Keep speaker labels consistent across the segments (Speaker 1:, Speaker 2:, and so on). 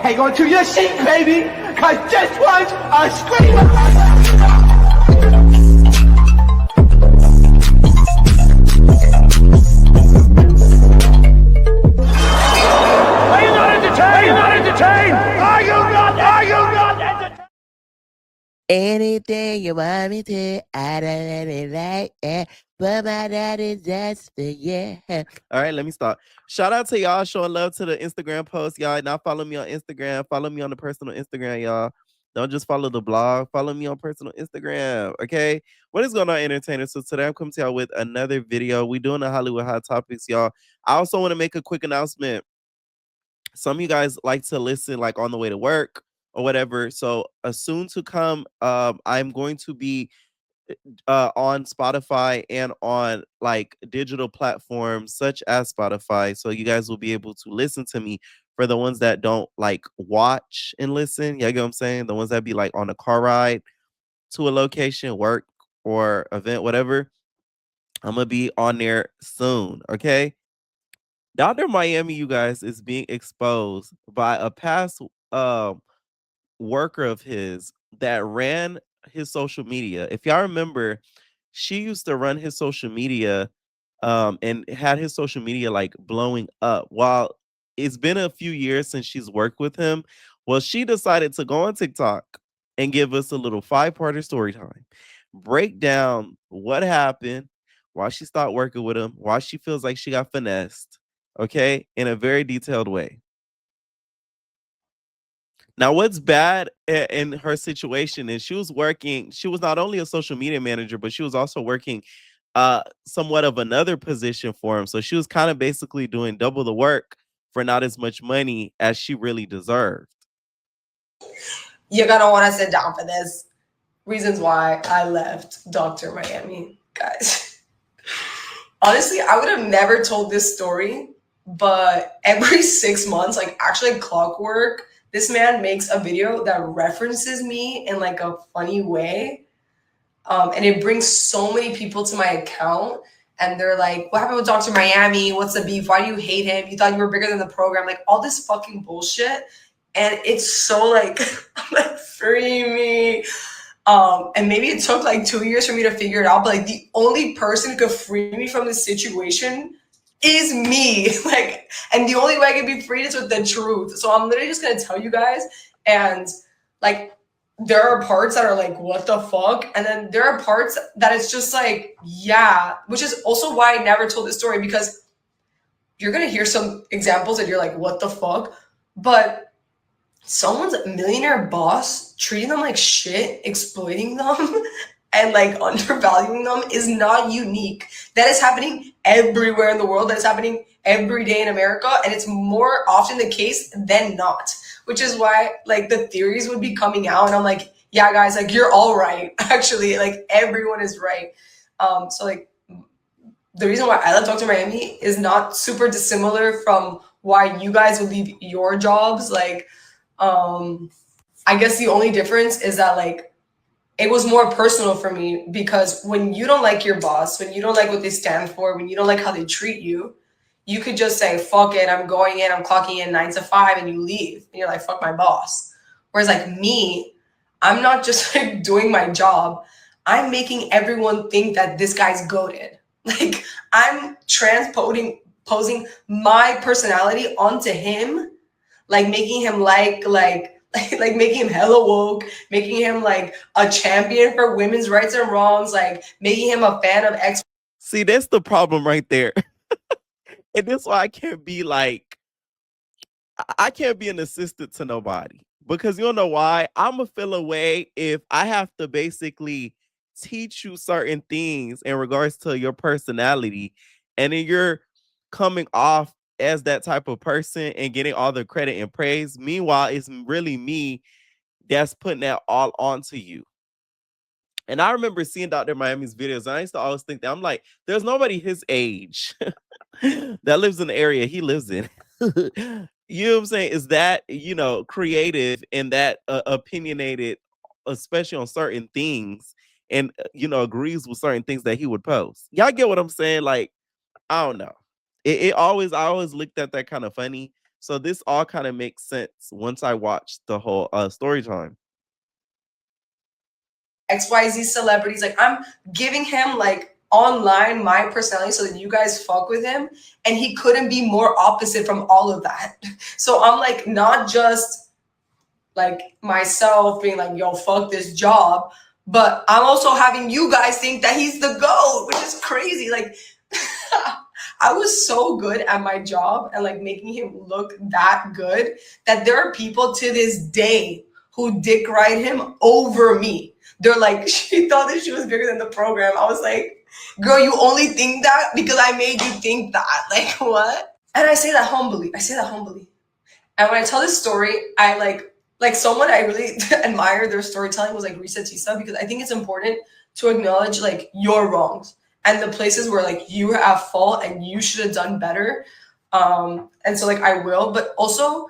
Speaker 1: Hang on to your seat, baby, because this one's a screamer. Are you not entertained? Are you not entertained? Are you not entertained?
Speaker 2: Anything you want me to, I don't really like it, but my dad is just the yeah. All right, let me stop. Shout out to y'all showing love to the Instagram post, y'all. Now follow me on Instagram. Follow me on the personal Instagram, y'all. Don't just follow the blog. Follow me on personal Instagram, okay? What is going on, entertainers? So today I'm coming to y'all with another video. We doing the Hollywood Hot Topics, y'all. I also want to make a quick announcement. Some of you guys like to listen like on the way to work or whatever. So soon to come, I'm going to be on Spotify and on like digital platforms such as Spotify. So you guys will be able to listen to me for the ones that don't like watch and listen. You get what I'm saying? The ones that be like on a car ride to a location, work or event, whatever. I'm gonna be on there soon. Okay. Dr. Miami, you guys, is being exposed by a past worker of his that ran his social media. If y'all remember, she used to run his social media and had his social media like blowing up. While it's been a few years since she's worked with him, well, she decided to go on TikTok and give us a little 5-parter story time. Break down what happened, why she stopped working with him, why she feels like she got finessed, okay, in a very detailed way. Now, what's bad in her situation is she was not only a social media manager, but she was also working somewhat of another position for him. So she was kind of basically doing double the work for not as much money as she really deserved.
Speaker 3: You're gonna want to sit down for this. Reasons why I left Dr. Miami, guys. Honestly, I would have never told this story, but every 6 months, like actually clockwork, this man makes a video that references me in like a funny way. And it brings so many people to my account. And they're like, what happened with Dr. Miami? What's the beef? Why do you hate him? You thought you were bigger than the program? Like all this fucking bullshit. And it's so like, I'm like, free me. And maybe it took like 2 years for me to figure it out. But like the only person who could free me from this situation is me. Like, and the only way I can be freed is with the truth. So I'm literally just gonna tell you guys. And like, there are parts that are like, what the fuck? And then there are parts that it's just like, yeah, which is also why I never told this story, because you're going to hear some examples that you're like, what the fuck? But someone's millionaire boss treating them like shit, exploiting them and like undervaluing them is not unique. That is happening everywhere in the world. That is happening every day in America. And it's more often the case than not. Which is why like the theories would be coming out and I'm like, yeah, guys, like you're all right. Actually, like everyone is right. So like the reason why I left Dr. Miami is not super dissimilar from why you guys would leave your jobs. Like, I guess the only difference is that like it was more personal for me, because when you don't like your boss, when you don't like what they stand for, when you don't like how they treat you, you could just say, fuck it, I'm going in, I'm clocking in 9 to 5, and you leave. And you're like, fuck my boss. Whereas like me, I'm not just like doing my job. I'm making everyone think that this guy's goated. Like I'm posing my personality onto him, like making him like making him hella woke, making him like a champion for women's rights and wrongs, like making him a fan of X.
Speaker 2: See, that's the problem right there. And that's why I can't be like, I can't be an assistant to nobody, because you don't know why. I'm gonna feel away if I have to basically teach you certain things in regards to your personality, and then you're coming off as that type of person and getting all the credit and praise. Meanwhile, it's really me that's putting that all onto you. And I remember seeing Dr. Miami's videos, and I used to always think that I'm like, there's nobody his age that lives in the area he lives in. You know what I'm saying? Is that, creative and that opinionated, especially on certain things, and, agrees with certain things that he would post. Y'all get what I'm saying? Like, I don't know. I always looked at that kind of funny, So this all kind of makes sense once I watched the whole Storytime.
Speaker 3: XYZ celebrities. Like, I'm giving him like online my personality so that you guys fuck with him. And he couldn't be more opposite from all of that. So I'm like, not just like myself being like, yo, fuck this job, but I'm also having you guys think that he's the GOAT, which is crazy. Like, I was so good at my job and like making him look that good that there are people to this day who dick ride him over me. They're like, she thought that she was bigger than the program. I was like, girl, you only think that because I made you think that. Like, what? And I say that humbly. And when I tell this story, I like someone I really admire their storytelling was like Risa Tisa, because I think it's important to acknowledge like your wrongs and the places where like you have fault and you should have done better. And so like I will, but also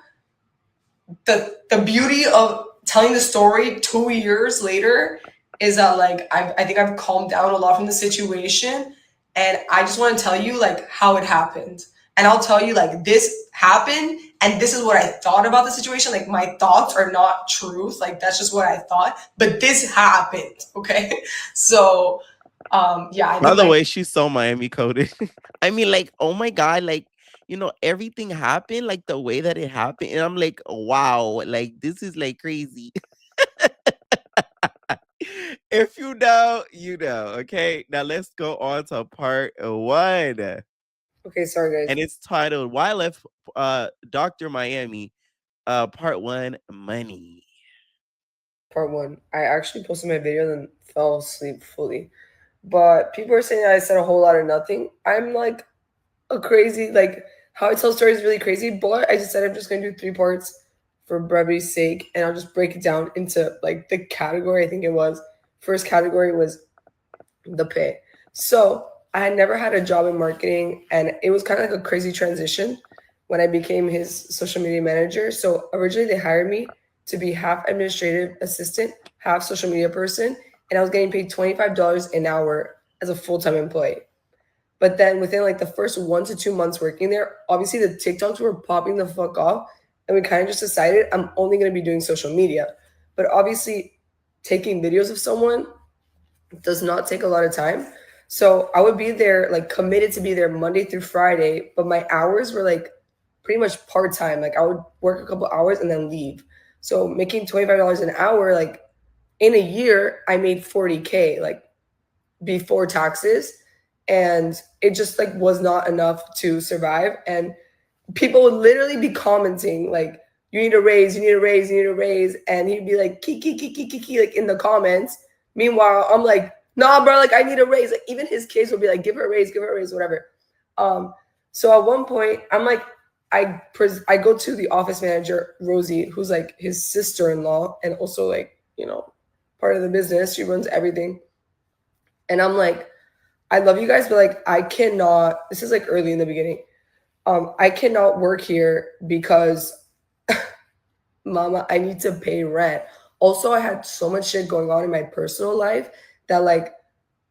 Speaker 3: the beauty of telling the story 2 years later is that like I think I've calmed down a lot from the situation, and I just want to tell you like how it happened. And I'll tell you like this happened and this is what I thought about the situation. Like my thoughts are not truth. Like that's just what I thought. But this happened. Okay. So yeah. I
Speaker 2: By
Speaker 3: think
Speaker 2: the
Speaker 3: like
Speaker 2: way, she's so Miami coded. I mean, like, oh my God, like, everything happened like the way that it happened. And I'm like, wow, like this is like crazy. If you know, you know. Okay. Now let's go on to part one.
Speaker 3: okay, sorry guys.
Speaker 2: And it's titled Why I Left Dr. Miami. Part one, money.
Speaker 3: Part one. I actually posted my video and then fell asleep fully. But people are saying that I said a whole lot of nothing. I'm like a crazy, like how I tell stories is really crazy, but I just said I'm just gonna do 3 parts for brevity's sake, and I'll just break it down into like the category. I think it was first category was the pay. So I had never had a job in marketing, and it was kind of like a crazy transition when I became his social media manager. So originally they hired me to be half administrative assistant, half social media person, and I was getting paid $25 an hour as a full-time employee. But then within like the first 1 to 2 months working there, obviously the TikToks were popping the fuck off. And we kind of just decided I'm only going to be doing social media. But obviously, taking videos of someone does not take a lot of time. So I would be there, like committed to be there Monday through Friday. But my hours were like pretty much part time. Like I would work a couple hours and then leave. So making $25 an hour, like in a year, I made 40K. Like before taxes, and it just like was not enough to survive. And people would literally be commenting like, you need a raise, you need a raise, you need a raise, and he'd be like kiki kiki kiki like in the comments. Meanwhile I'm like, nah bro, like I need a raise. Like even his kids would be like, give her a raise, whatever. So at one point I'm like, I go to the office manager Rosie, who's like his sister-in-law and also like part of the business. She runs everything. And I'm like, I love you guys, but like, I cannot, this is like early in the beginning. I cannot work here because mama, I need to pay rent. Also, I had so much shit going on in my personal life that like,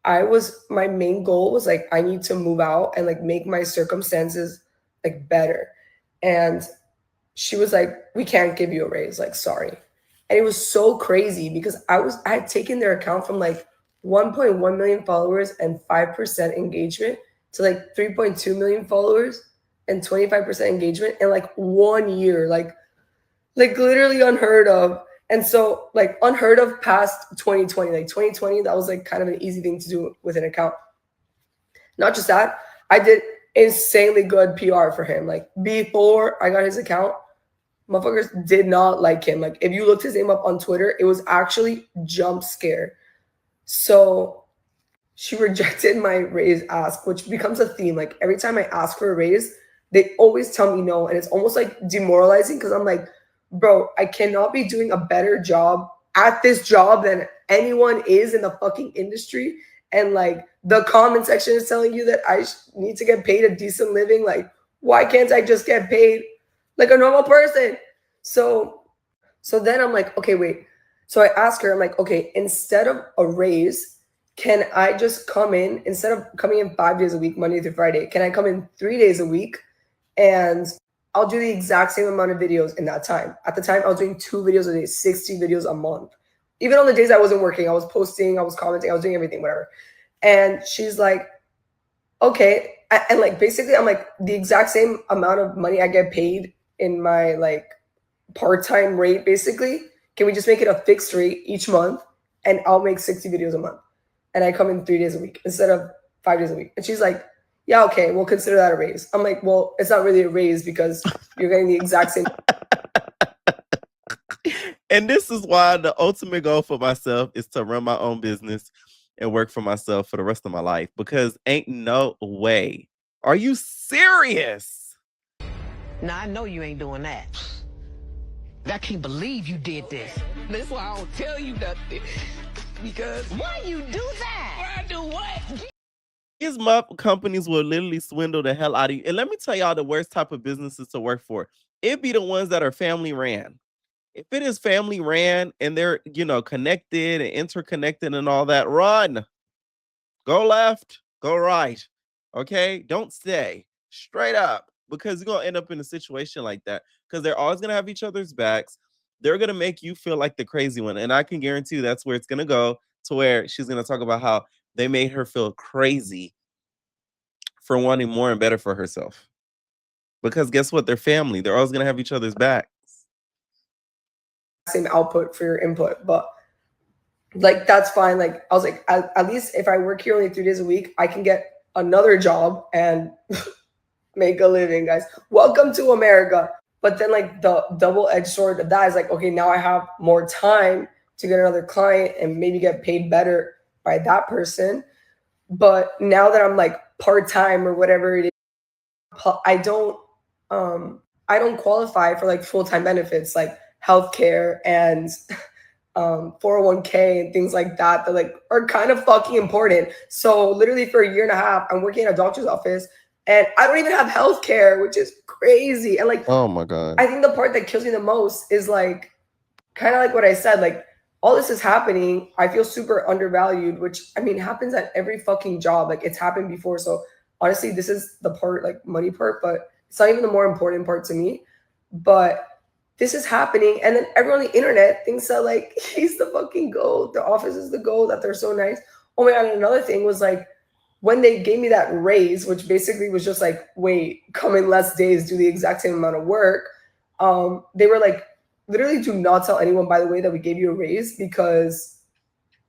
Speaker 3: my main goal was like, I need to move out and like make my circumstances like better. And she was like, we can't give you a raise, like, sorry. And it was so crazy because I had taken their account from like 1.1 million followers and 5% engagement to like 3.2 million followers and 25% engagement in like 1 year, like literally unheard of. And so like unheard of past 2020, like 2020, that was like kind of an easy thing to do with an account. Not just that, I did insanely good PR for him. Like before I got his account, motherfuckers did not like him. Like if you looked his name up on Twitter, it was actually jump scare. So she rejected my raise ask, which becomes a theme. Like every time I ask for a raise, they always tell me no. And it's almost like demoralizing because I'm like, bro, I cannot be doing a better job at this job than anyone is in the fucking industry. And like the comment section is telling you that I need to get paid a decent living. Like, why can't I just get paid like a normal person? So then I'm like, okay, wait. So I asked her, I'm like, okay, instead of a raise, can I just come in, instead of coming in 5 days a week, Monday through Friday, can I come in 3 days a week and I'll do the exact same amount of videos in that time. At the time, I was doing 2 videos a day, 60 videos a month. Even on the days I wasn't working, I was posting, I was commenting, I was doing everything, whatever. And she's like, okay. And like, basically, I'm like, the exact same amount of money I get paid in my like part-time rate, basically. Can we just make it a fixed rate each month? And I'll make 60 videos a month. And I come in 3 days a week instead of 5 days a week. And she's like, yeah, okay, we'll consider that a raise. I'm like, well, it's not really a raise because you're getting the exact same.
Speaker 2: And this is why the ultimate goal for myself is to run my own business and work for myself for the rest of my life, because ain't no way. Are you serious?
Speaker 4: Now, I know you ain't doing that. I can't believe you did this. That's why I don't tell you nothing. Because why you do that? Why I do what?
Speaker 2: These companies will literally swindle the hell out of you. And let me tell y'all the worst type of businesses to work for. It'd be the ones that are family ran. If it is family ran and they're, connected and interconnected and all that, run. Go left, go right. Okay? Don't stay. Straight up. Because you're going to end up in a situation like that. Because they're always going to have each other's backs. They're going to make you feel like the crazy one. And I can guarantee you that's where it's going to go, to where she's going to talk about how they made her feel crazy for wanting more and better for herself. Because guess what? They're family. They're always going to have each other's backs.
Speaker 3: Same output for your input, but like, that's fine. Like, I was like, at least if I work here only 3 days a week, I can get another job and make a living, guys. Welcome to America. But then like the double-edged sword of that is like, okay, now I have more time to get another client and maybe get paid better by that person. But now that I'm like part-time or whatever it is, I don't qualify for like full-time benefits like healthcare and 401k and things like that like are kind of fucking important. So literally for a year and a half, I'm working in a doctor's office and I don't even have healthcare, which is crazy. And like,
Speaker 2: oh my God,
Speaker 3: I think the part that kills me the most is like, kind of like what I said, like all this is happening. I feel super undervalued, which I mean, happens at every fucking job. Like it's happened before. So honestly, this is the part, like money part, but it's not even the more important part to me. But this is happening. And then everyone on the internet thinks that like, he's the fucking GOAT. The office is the GOAT, that they're so nice. Oh my God. And another thing was like, when they gave me that raise, which basically was just like, wait, come in less days, do the exact same amount of work. They were like, literally do not tell anyone, by the way, that we gave you a raise because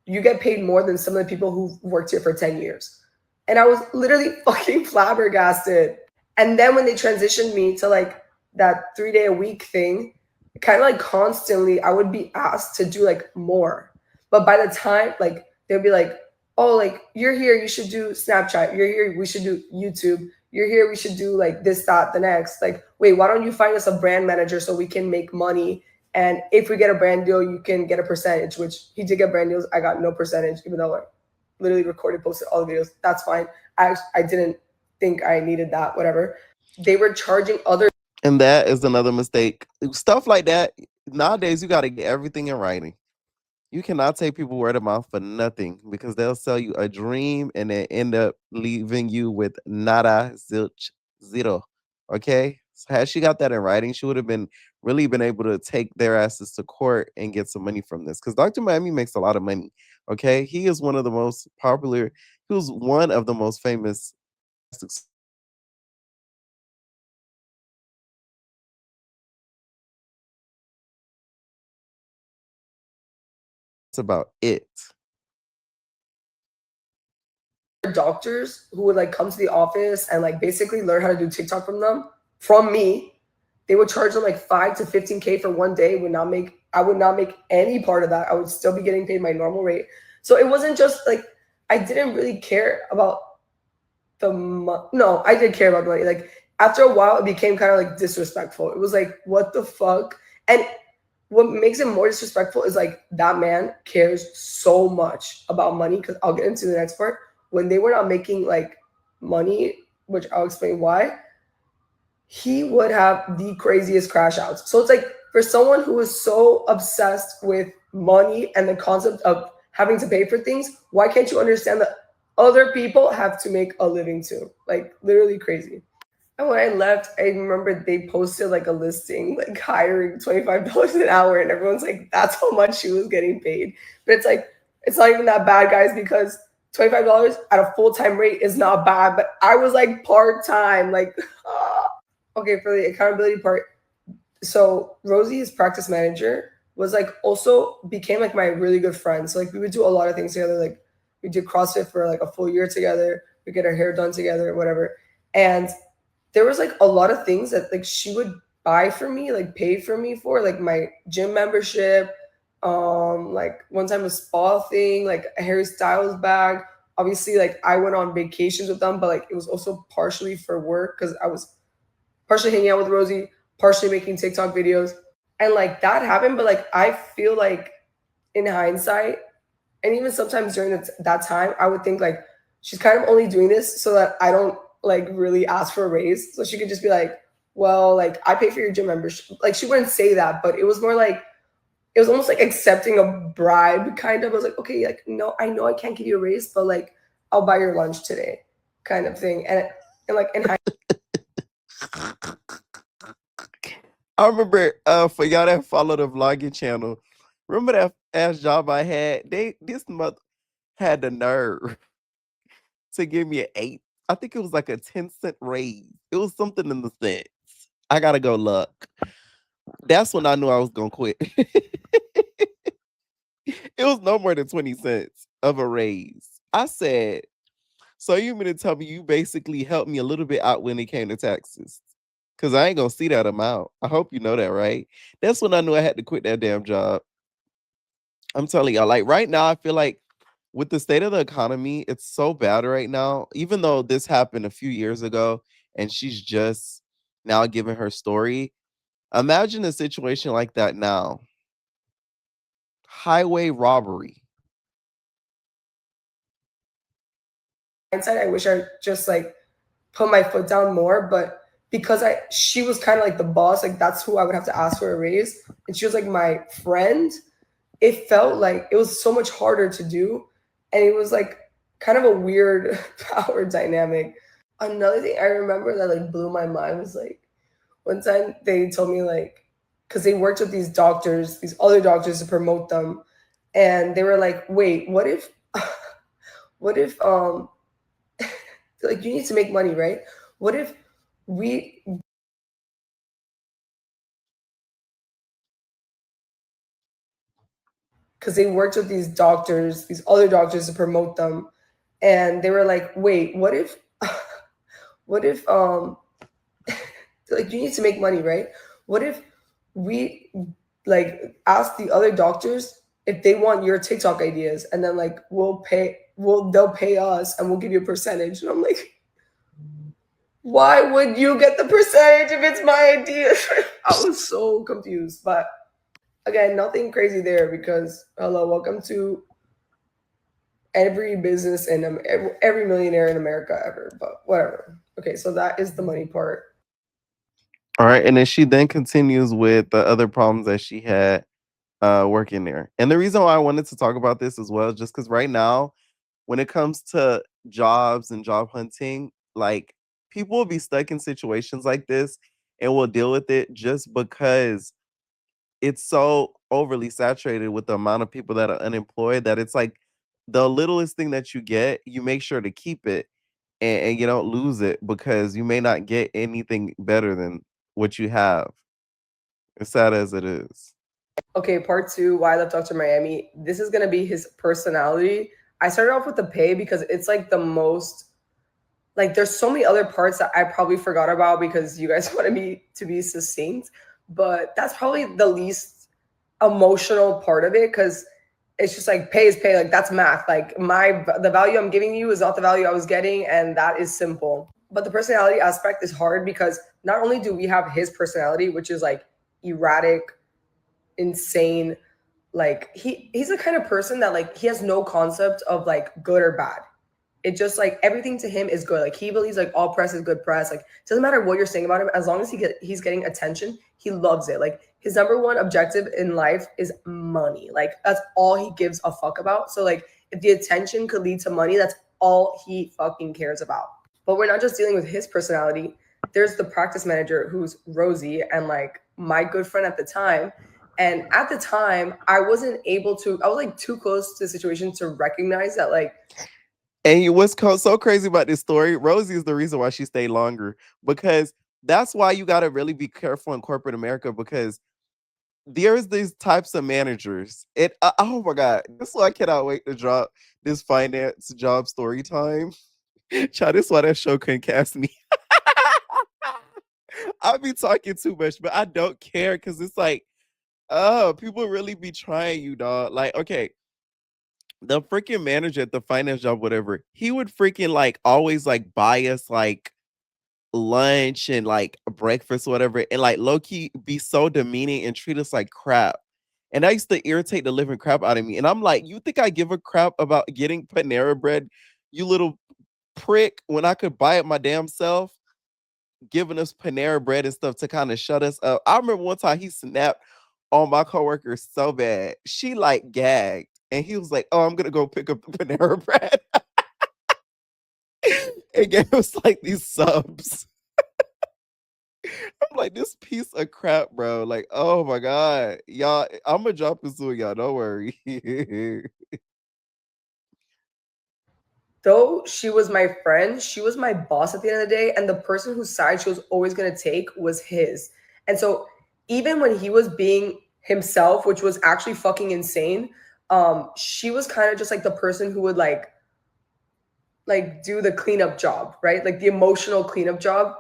Speaker 3: you get paid more than some of the people who worked here for 10 years. And I was literally fucking flabbergasted. And then when they transitioned me to like that 3-day-a-week thing, kind of like constantly I would be asked to do like more. But by the time like they'd be like, oh, like you're here, you should do Snapchat. You're here, we should do YouTube. You're here, we should do like this, that, the next. Like, wait, why don't you find us a brand manager so we can make money? And if we get a brand deal, you can get a percentage, which he did get brand deals. I got no percentage, even though I literally recorded, posted all the videos. That's fine. I didn't think I needed that, whatever. They were charging other.
Speaker 2: And that is another mistake. Stuff like that. Nowadays, you got to get everything in writing. You cannot take people word of mouth for nothing, because they'll sell you a dream and then end up leaving you with nada, zilch, zero. Okay? So had she got that in writing, she would have been able to take their asses to court and get some money from this. Because Dr. Miami makes a lot of money. Okay? He is one of the most popular, he was one of the most famous. That's about it.
Speaker 3: Doctors who would like come to the office and like basically learn how to do TikTok from me. They would charge them like 5 to 15K for one day. I would not make any part of that. I would still be getting paid my normal rate. So it wasn't just like, I didn't really care about no, I did care about the money. Like after a while, it became kind of like disrespectful. It was like, what the fuck? And what makes it more disrespectful is like that man cares so much about money, because I'll get into the next part. When they were not making like money, which I'll explain why, he would have the craziest crash outs. So it's like, for someone who is so obsessed with money and the concept of having to pay for things, why can't you understand that other people have to make a living too? Like literally crazy. And when I left, I remember they posted like a listing, like hiring $25 an hour, and everyone's like, that's how much she was getting paid. But it's like, it's not even that bad, guys, because $25 at a full-time rate is not bad. But I was like part-time, like, okay, for the accountability part. So Rosie, his practice manager, was like also became like my really good friend. So like we would do a lot of things together. Like we did CrossFit for like a full year together. We get our hair done together, whatever. And there was like a lot of things that like she would buy for me, like pay for me for, like my gym membership, like one time a spa thing, like a Harry Styles bag. Obviously, like I went on vacations with them, but like it was also partially for work because I was partially hanging out with Rosie, partially making TikTok videos. And like that happened, but like I feel like in hindsight, and even sometimes during that time, I would think like she's kind of only doing this so that I don't like really ask for a raise. So she could just be like, well, like I pay for your gym membership. Like she wouldn't say that, but it was more like, it was almost like accepting a bribe kind of. I was like, okay, like, no, I know I can't give you a raise, but like I'll buy your lunch today kind of thing. And like in
Speaker 2: I remember for y'all that follow the vlogging channel, remember that ass job I had? This mother had the nerve to give me an 8. I think it was like a 10-cent raise. It was something in the cents. I gotta go look. That's when I knew I was gonna quit. It was no more than 20 cents of a raise. I said, so you mean to tell me you basically helped me a little bit out when it came to taxes? Cause I ain't gonna see that amount. I hope you know that, right? That's when I knew I had to quit that damn job. I'm telling y'all, like right now, I feel like with the state of the economy, it's so bad right now. Even though this happened a few years ago and she's just now giving her story, imagine a situation like that now. Highway robbery.
Speaker 3: hindsight, I wish I just like put my foot down more, but because she was kind of like the boss, like that's who I would have to ask for a raise, and she was like my friend. It felt like it was so much harder to do, and it was like kind of a weird power dynamic. Another thing I remember that like blew my mind was like one time they told me like, because they worked with these doctors, these other doctors to promote them, and they were like, wait, what if what if like you need to make money, right? What if we because they worked with these doctors, these other doctors to promote them, and they were like, wait, what if what if like you need to make money, right? What if we like ask the other doctors if they want your TikTok ideas, and then like they'll pay us and we'll give you a percentage. And I'm like, why would you get the percentage if it's my idea? I was so confused. But again, nothing crazy there because hello, welcome to every business and every millionaire in America ever. But whatever. Okay, so that is the money part.
Speaker 2: All right. And then she then continues with the other problems that she had working there. And the reason why I wanted to talk about this as well, just because right now, when it comes to jobs and job hunting, like people will be stuck in situations like this and will deal with it just because it's so overly saturated with the amount of people that are unemployed that it's like the littlest thing that you get, you make sure to keep it and you don't lose it because you may not get anything better than what you have. As sad as it is.
Speaker 3: Okay, part two, why I left Dr. Miami. This is gonna be his personality. I started off with the pay because it's like the most like there's so many other parts that I probably forgot about because you guys wanted me to be succinct, but that's probably the least emotional part of it because it's just like pay is pay, like that's math. Like the value I'm giving you is not the value I was getting, and that is simple. But the personality aspect is hard because not only do we have his personality, which is like erratic, insane, like he's the kind of person that like he has no concept of like good or bad. It just like everything to him is good. Like he believes like all press is good press. Like it doesn't matter what you're saying about him, as long as he's getting attention, he loves it. Like his number one objective in life is money. Like that's all he gives a fuck about. So like if the attention could lead to money, that's all he fucking cares about. But we're not just dealing with his personality. there's the practice manager who's Rosie and like my good friend at the time. And at the time, I wasn't able to, I was like too close to the situation to recognize that like.
Speaker 2: And what's so crazy about this story, Rosie is the reason why she stayed longer, because that's why you got to really be careful in corporate America, because there's these types of managers. Oh my God, that's why I cannot wait to drop this finance job story time. Child, this is why that show couldn't cast me. I be talking too much, but I don't care because it's like, oh, people really be trying you, dog. Like, okay, the freaking manager at the finance job, whatever, he would freaking like always like buy us like lunch and like breakfast, whatever, and like low key be so demeaning and treat us like crap. And that used to irritate the living crap out of me. And I'm like, you think I give a crap about getting Panera bread, you little prick, when I could buy it my damn self? Giving us Panera bread and stuff to kind of shut us up. I remember one time he snapped on my coworker so bad. She like gagged. And he was like, oh, I'm gonna go pick up the Panera bread. And gave us like these subs. I'm like, this piece of crap, bro. Like, oh my God. Y'all, I'm gonna drop this to y'all, don't worry.
Speaker 3: Though she was my friend, she was my boss at the end of the day, and the person whose side she was always going to take was his. And so even when he was being himself, which was actually fucking insane, she was kind of just like the person who would like do the cleanup job, right? Like the emotional cleanup job.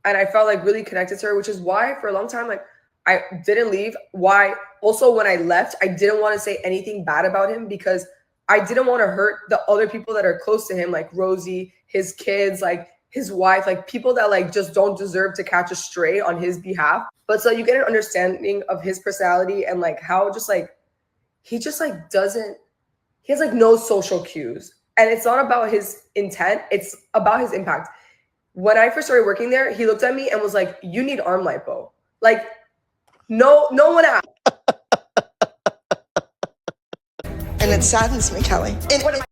Speaker 3: And I felt like really connected to her, which is why for a long time, like I didn't leave. Why also when I left, I didn't want to say anything bad about him because I didn't want to hurt the other people that are close to him, like Rosie, his kids, like his wife, like people that like just don't deserve to catch a stray on his behalf. But so you get an understanding of his personality and like how just like he just like doesn't, he has like no social cues. And it's not about his intent, it's about his impact. When I first started working there, he looked at me and was like, you need arm lipo. Like, no one asked.
Speaker 5: And it saddens me, Kelly. And what am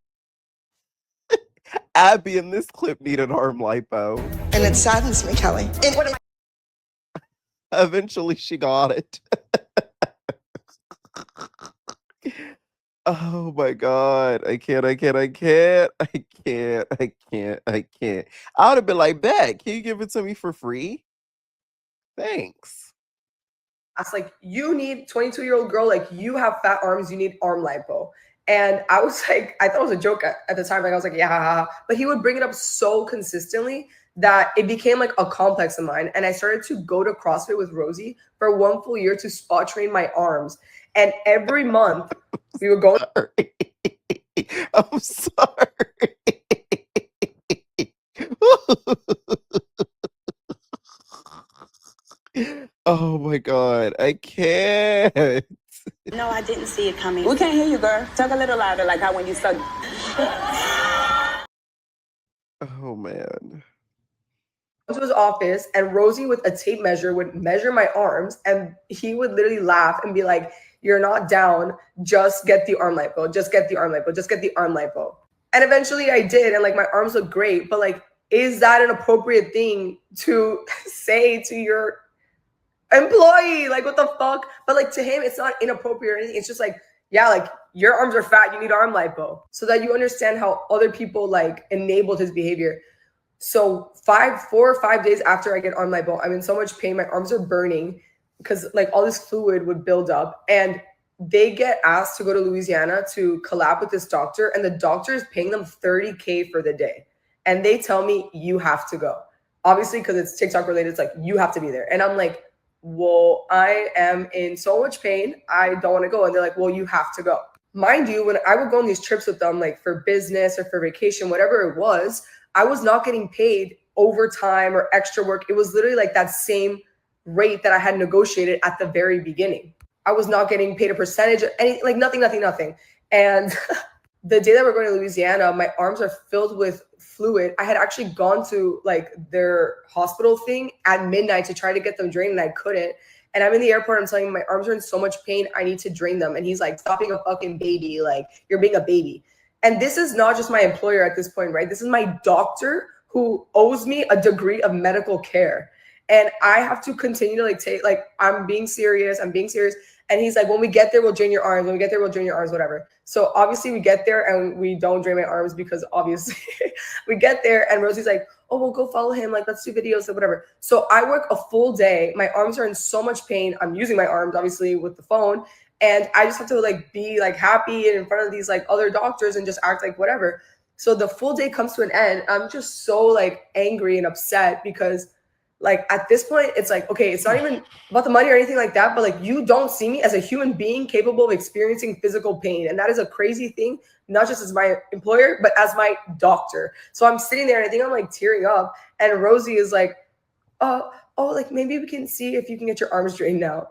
Speaker 2: Abby in this clip needed arm lipo.
Speaker 5: And it saddens me, Kelly. And what am
Speaker 2: Eventually she got it. Oh my God. I can't. I would have been like, bet, can you give it to me for free? Thanks.
Speaker 3: I was like, you need 22-year-old girl, like you have fat arms, you need arm lipo. And I was like, I thought it was a joke at the time. Like I was like, yeah, but he would bring it up so consistently that it became like a complex of mine. And I started to go to CrossFit with Rosie for 1 full year to spot train my arms. And every month we would go.
Speaker 2: I'm sorry. Oh my God, I can't.
Speaker 6: No, I didn't see it coming. We can't hear you, girl. Talk a little louder, like how when you suck.
Speaker 2: Oh man.
Speaker 3: To his office, and Rosie with a tape measure would measure my arms, and he would literally laugh and be like, you're not down, just get the arm lipo, just get the arm lipo, just get the arm lipo. And eventually I did, and like my arms look great, but like, is that an appropriate thing to say to your employee? Like, what the fuck? But like to him, it's not inappropriate or anything. It's just like, yeah, like your arms are fat, you need arm lipo. So that you understand how other people like enabled his behavior. So 4 or 5 days after I get arm lipo, I'm in so much pain. My arms are burning because like all this fluid would build up. And they get asked to go to Louisiana to collab with this doctor. And the doctor is paying them $30K for the day. And they tell me, you have to go. Obviously, because it's TikTok related, it's like, you have to be there. And I'm like, well, I am in so much pain. I don't want to go. And they're like, well, you have to go. Mind you, when I would go on these trips with them, like for business or for vacation, whatever it was, I was not getting paid overtime or extra work. It was literally like that same rate that I had negotiated at the very beginning. I was not getting paid a percentage, any like nothing. And the day that we're going to Louisiana, my arms are filled with fluid. I had actually gone to like their hospital thing at midnight to try to get them drained, and I couldn't. And I'm in the airport, I'm telling him my arms are in so much pain, I need to drain them. And he's like, stop being a fucking baby. Like, you're being a baby. And this is not just my employer at this point, right? This is my doctor who owes me a degree of medical care. And I have to continue to like take, like, I'm being serious. And he's like, when we get there, we'll drain your arms. When we get there, we'll drain your arms, whatever. So obviously we get there and we don't drain my arms because obviously we get there and Rosie's like, oh, we'll go follow him. Like, let's do videos or whatever. So I work a full day. My arms are in so much pain. I'm using my arms, obviously, with the phone. And I just have to like be like happy and in front of these like other doctors and just act like whatever. So the full day comes to an end. I'm just so like angry and upset because like at this point, it's like, okay, it's not even about the money or anything like that, but like you don't see me as a human being capable of experiencing physical pain. And that is a crazy thing, not just as my employer, but as my doctor. So I'm sitting there and I think I'm like tearing up. And Rosie is like, oh, like maybe we can see if you can get your arms drained now.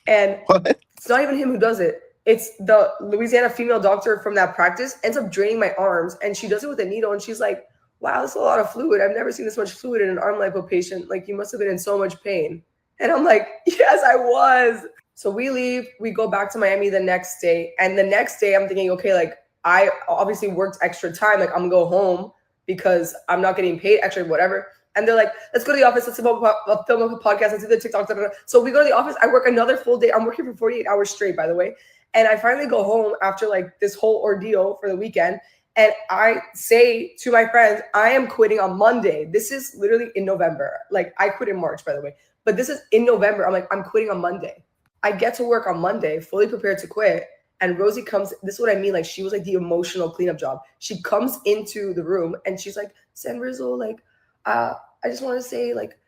Speaker 3: And it's not even him who does it. It's the Louisiana female doctor from that practice ends up draining my arms. And she does it with a needle. And she's like, wow, that's a lot of fluid. I've never seen this much fluid in an arm lipo patient. Like, you must have been in so much pain. And I'm like, yes, I was. So we leave. We go back to Miami the next day. And the next day, I'm thinking, okay, like, I obviously worked extra time. Like, I'm going to go home because I'm not getting paid extra, whatever. And they're like, let's go to the office. Let's film a podcast. Let's do the TikTok. So we go to the office. I work another full day. I'm working for 48 hours straight, by the way. And I finally go home after, like, this whole ordeal for the weekend. And I say to my friends, I am quitting on Monday. This is literally in November. Like, I quit in March, by the way. But this is in November. I'm like, I'm quitting on Monday. I get to work on Monday, fully prepared to quit. And Rosie comes, this is what I mean. Like, she was like the emotional cleanup job. She comes into the room and she's like, San Rizzo, like, I just want to say, like,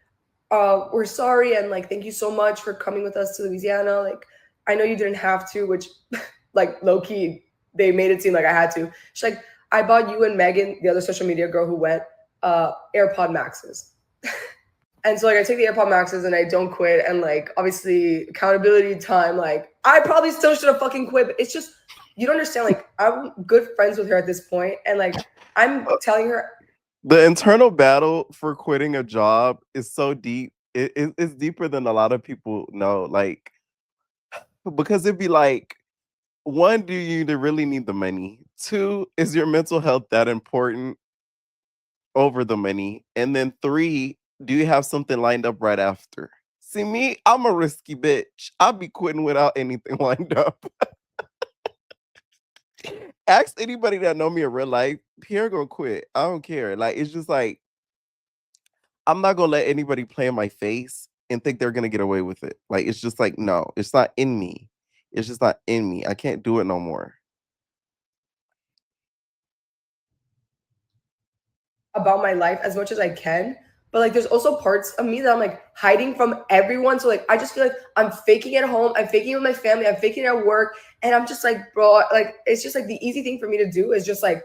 Speaker 3: we're sorry. And like, thank you so much for coming with us to Louisiana. Like, I know you didn't have to, which like low key, they made it seem like I had to. She's like, I bought you and Megan, the other social media girl who went, AirPod Maxes. And so like I take the AirPod Maxes and I don't quit. And like, obviously accountability time, like I probably still should have fucking quit. But it's just, you don't understand. Like, I'm good friends with her at this point. And like, I'm telling her.
Speaker 2: The internal battle for quitting a job is so deep. It's deeper than a lot of people know. Like, because it'd be like, one, do you really need the money? Two, is your mental health that important over the money? And then three, do you have something lined up right after? See me, I'm a risky bitch. I'll be quitting without anything lined up. Ask anybody that know me in real life, Pierre gonna quit. I don't care. Like, it's just like, I'm not gonna let anybody play in my face and think they're gonna get away with it. Like, it's just like, no, it's not in me. It's just not in me. I can't do it no more.
Speaker 3: About my life as much as I can. But like, there's also parts of me that I'm like hiding from everyone. So like, I just feel like I'm faking it at home. I'm faking it with my family. I'm faking it at work. And I'm just like, bro, like, it's just like the easy thing for me to do is just like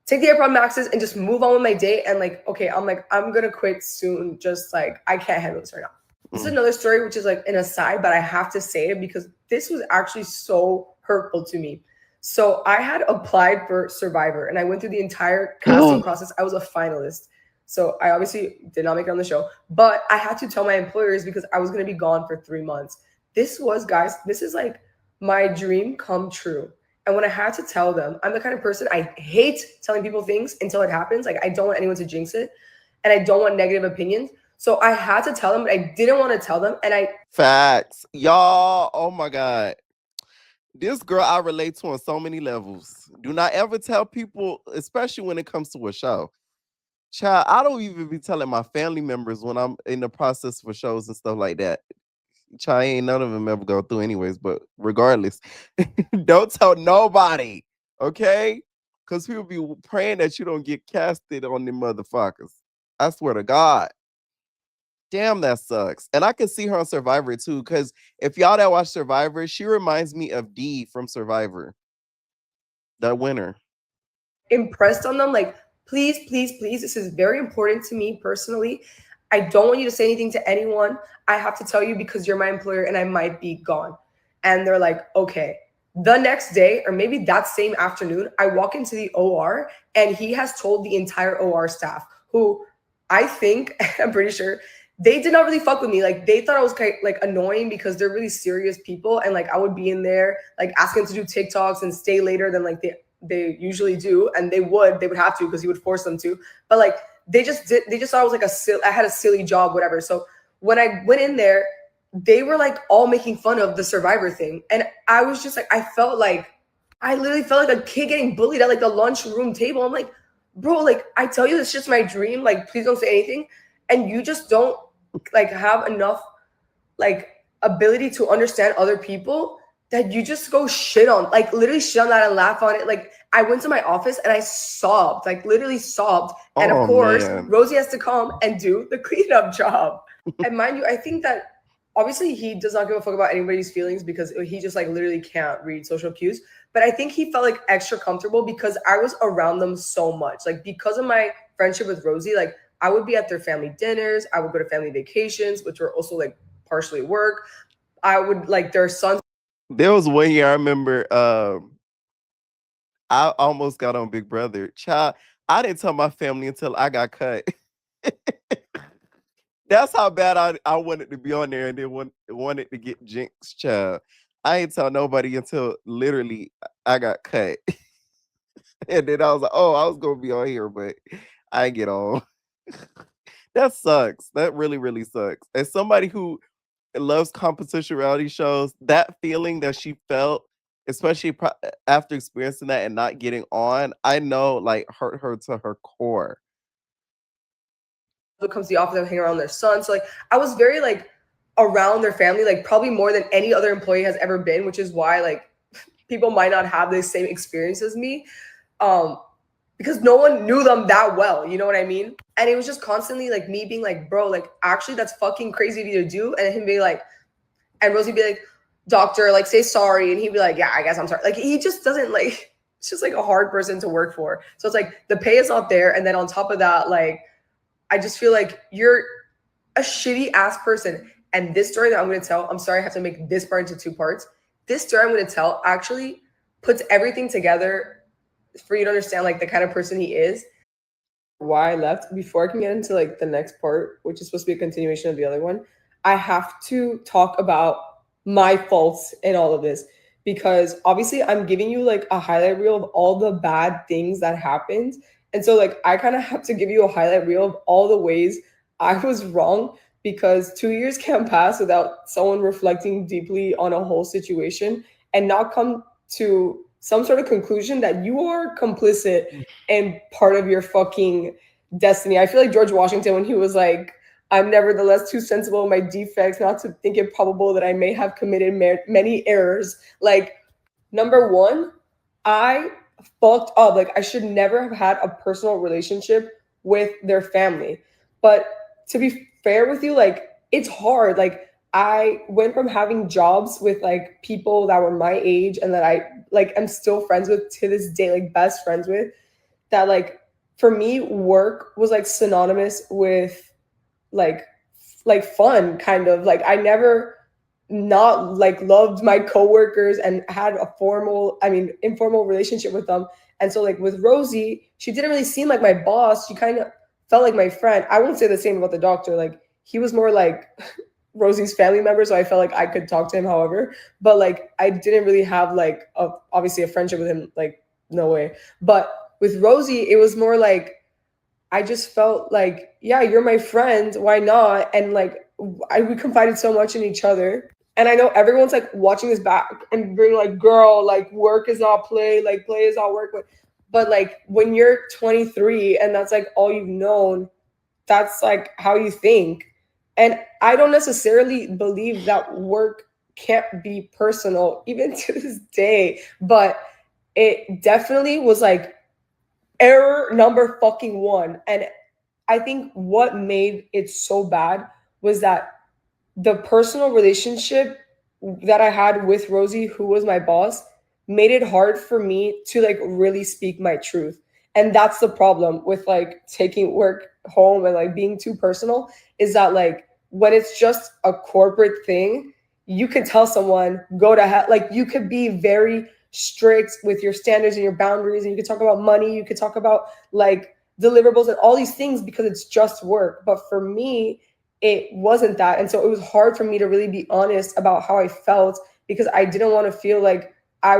Speaker 3: take the AirPod Maxes and just move on with my day. And like, okay, I'm going to quit soon. Just like, I can't handle this right now. This is another story, which is like an aside, but I have to say it because this was actually so hurtful to me. So I had applied for Survivor and I went through the entire casting process. I was a finalist. So I obviously did not make it on the show, but I had to tell my employers because I was going to be gone for 3 months. This is like my dream come true. And when I had to tell them, I'm the kind of person, I hate telling people things until it happens. Like, I don't want anyone to jinx it and I don't want negative opinions. So I had to tell them, but I didn't want to tell them. And
Speaker 2: Facts. Y'all, oh my God. This girl I relate to on so many levels. Do not ever tell people, especially when it comes to a show. Child, I don't even be telling my family members when I'm in the process for shows and stuff like that. Child, ain't none of them ever go through anyways, but regardless, don't tell nobody, okay? Because people be praying that you don't get casted on them motherfuckers. I swear to God. Damn, that sucks. And I can see her on Survivor too, because if y'all that watch Survivor, she reminds me of Dee from Survivor. That winner.
Speaker 3: Impressed on them, like, please, please, please, this is very important to me personally. I don't want you to say anything to anyone. I have to tell you because you're my employer and I might be gone. And they're like, okay. The next day, or maybe that same afternoon, I walk into the OR and he has told the entire OR staff, who I think, I'm pretty sure, they did not really fuck with me. Like, they thought I was kind of, like, annoying because they're really serious people. And like, I would be in there, like, asking to do TikToks and stay later than like they usually do. And they would have to, because he would force them to. But like, they just thought I was like I had a silly job, whatever. So when I went in there, they were like all making fun of the survivor thing. And I was just like, I literally felt like a kid getting bullied at like the lunchroom table. I'm like, bro, like I tell you, it's just my dream. Like, please don't say anything. And you just don't like have enough like ability to understand other people that you just go shit on, like literally shit on that and laugh on it. Like I went to my office and I sobbed, like literally sobbed. And of course,
Speaker 2: man.
Speaker 3: Rosie has to come and do the cleanup job. And mind you, I think that obviously he does not give a fuck about anybody's feelings because he just like literally can't read social cues. But I think he felt like extra comfortable because I was around them so much. Like because of my friendship with Rosie, like I would be at their family dinners. I would go to family vacations, which were also like partially work. I would like their sons.
Speaker 2: There was one year I remember I almost got on Big Brother. Child, I didn't tell my family until I got cut. That's how bad I wanted to be on there and then wanted to get Jinx, child. I ain't tell nobody until literally I got cut. And then I was like, oh, I was gonna be on here, but I ain't get on. That sucks. That really, really sucks. As somebody who loves competition reality shows, that feeling that she felt, especially after experiencing that and not getting on, I know like hurt her to her core.
Speaker 3: Comes to the office and hang around their son. So like I was very like around their family, like probably more than any other employee has ever been, which is why like people might not have the same experience as me. Because no one knew them that well, you know what I mean? And it was just constantly like me being like, bro, like actually that's fucking crazy of you to do. And him being like, and Rosie be like, doctor, like say sorry. And he'd be like, yeah, I guess I'm sorry. Like he just doesn't like, it's just like a hard person to work for. So it's like the pay is not there. And then on top of that, like, I just feel like you're a shitty ass person. And this story that I'm going to tell, I'm sorry, I have to make this part into two parts. This story I'm going to tell actually puts everything together for you to understand like the kind of person he is. Why I left. Before I can get into like the next part, which is supposed to be a continuation of the other one, I have to talk about my faults in all of this. Because obviously I'm giving you like a highlight reel of all the bad things that happened. And so like I kind of have to give you a highlight reel of all the ways I was wrong, because 2 years can't pass without someone reflecting deeply on a whole situation and not come to some sort of conclusion that you are complicit and part of your fucking destiny. I feel like George Washington when he was like, I'm nevertheless too sensible of my defects not to think it probable that I may have committed many errors. Like, number one, I fucked up. Like, I should never have had a personal relationship with their family. But to be fair with you, like, it's hard. Like, I went from having jobs with like people that were my age and that I like am still friends with to this day, like best friends with, that like for me work was like synonymous with like fun, kind of. Like I never not like loved my coworkers and had a informal relationship with them. And so like with Rosie, she didn't really seem like my boss. She kind of felt like my friend. I won't say the same about the doctor. Like he was more like Rosie's family member, so I felt like I could talk to him however, but like I didn't really have like obviously a friendship with him, like no way. But with Rosie, it was more like I just felt like, yeah, you're my friend, why not? And like we confided so much in each other. And I know everyone's like watching this back and being like, girl, like work is not play, like play is not work. But like when you're 23 and that's like all you've known, that's like how you think. And I don't necessarily believe that work can't be personal, even to this day. But it definitely was like error number fucking one. And I think what made it so bad was that the personal relationship that I had with Rosie, who was my boss, made it hard for me to like really speak my truth. And that's the problem with like taking work home and like being too personal, is that like when it's just a corporate thing, you can tell someone go to hell. Like you could be very strict with your standards and your boundaries, and you could talk about money, you could talk about like deliverables and all these things because it's just work. But for me, it wasn't that. And so it was hard for me to really be honest about how I felt, because I didn't want to feel like I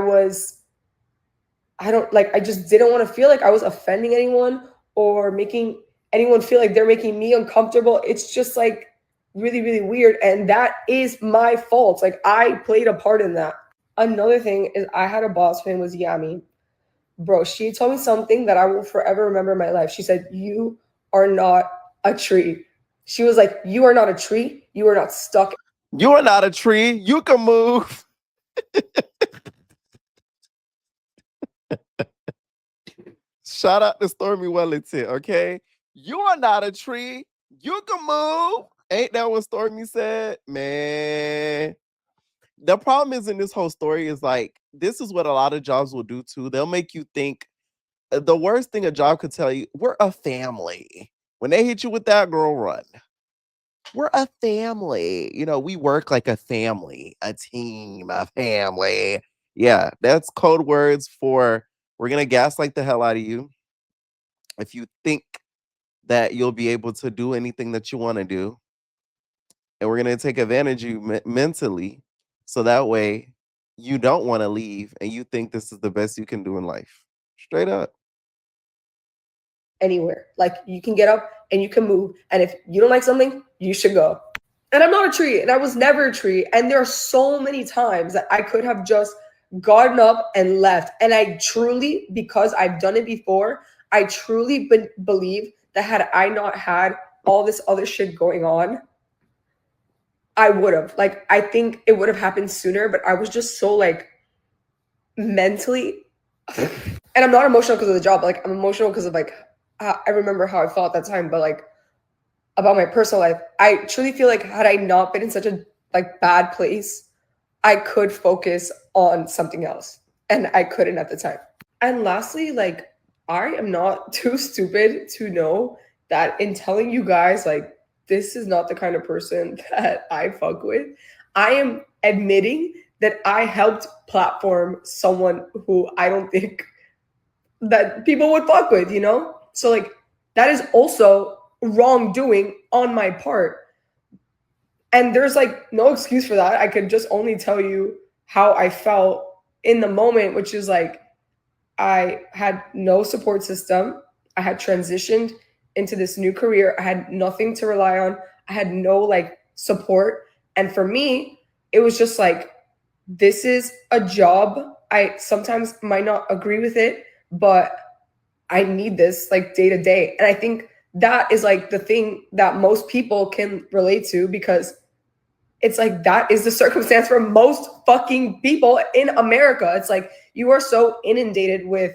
Speaker 3: just didn't want to feel like I was offending anyone or making anyone feel like they're making me uncomfortable. It's just like really, really weird. And that is my fault. Like I played a part in that. Another thing is I had a boss, her name was Yami. Bro, she told me something that I will forever remember in my life. She said, "You are not a tree." She was like, "You are not a tree. You are not stuck."
Speaker 2: You are not a tree. You can move. Shout out to Stormy Wellington, okay? You are not a tree. You can move. Ain't that what Stormy said? Man. The problem is in this whole story is like, this is what a lot of jobs will do too. They'll make you think the worst thing a job could tell you, we're a family. When they hit you with that, girl, run. We're a family. You know, we work like a family, a team, a family. Yeah, that's code words for we're going to gaslight the hell out of you. If you think that you'll be able to do anything that you want to do, and we're going to take advantage of you mentally, so that way you don't want to leave and you think this is the best you can do in life. Straight up.
Speaker 3: Anywhere. Like you can get up and you can move. And if you don't like something, you should go. And I'm not a tree, and I was never a tree. And there are so many times that I could have just gotten up and left. And I truly, because I've done it before, I truly believe that had I not had all this other shit going on, I would have. Like, I think it would have happened sooner, but I was just so like mentally, and I'm not emotional because of the job. Like, I'm emotional because of like, I remember how I felt at that time, but like about my personal life, I truly feel like had I not been in such a like bad place, I could focus on something else, and I couldn't at the time. And lastly, like, I am not too stupid to know that in telling you guys, like, this is not the kind of person that I fuck with, I am admitting that I helped platform someone who I don't think that people would fuck with, you know? So, like, that is also wrongdoing on my part. And there's, like, no excuse for that. I could just only tell you how I felt in the moment, which is, like, I had no support system. I had transitioned into this new career. I had nothing to rely on. I had no like support. And for me, it was just like, this is a job. I sometimes might not agree with it, but I need this like day to day. And I think that is like the thing that most people can relate to, because it's like that is the circumstance for most fucking people in America. It's like you are so inundated with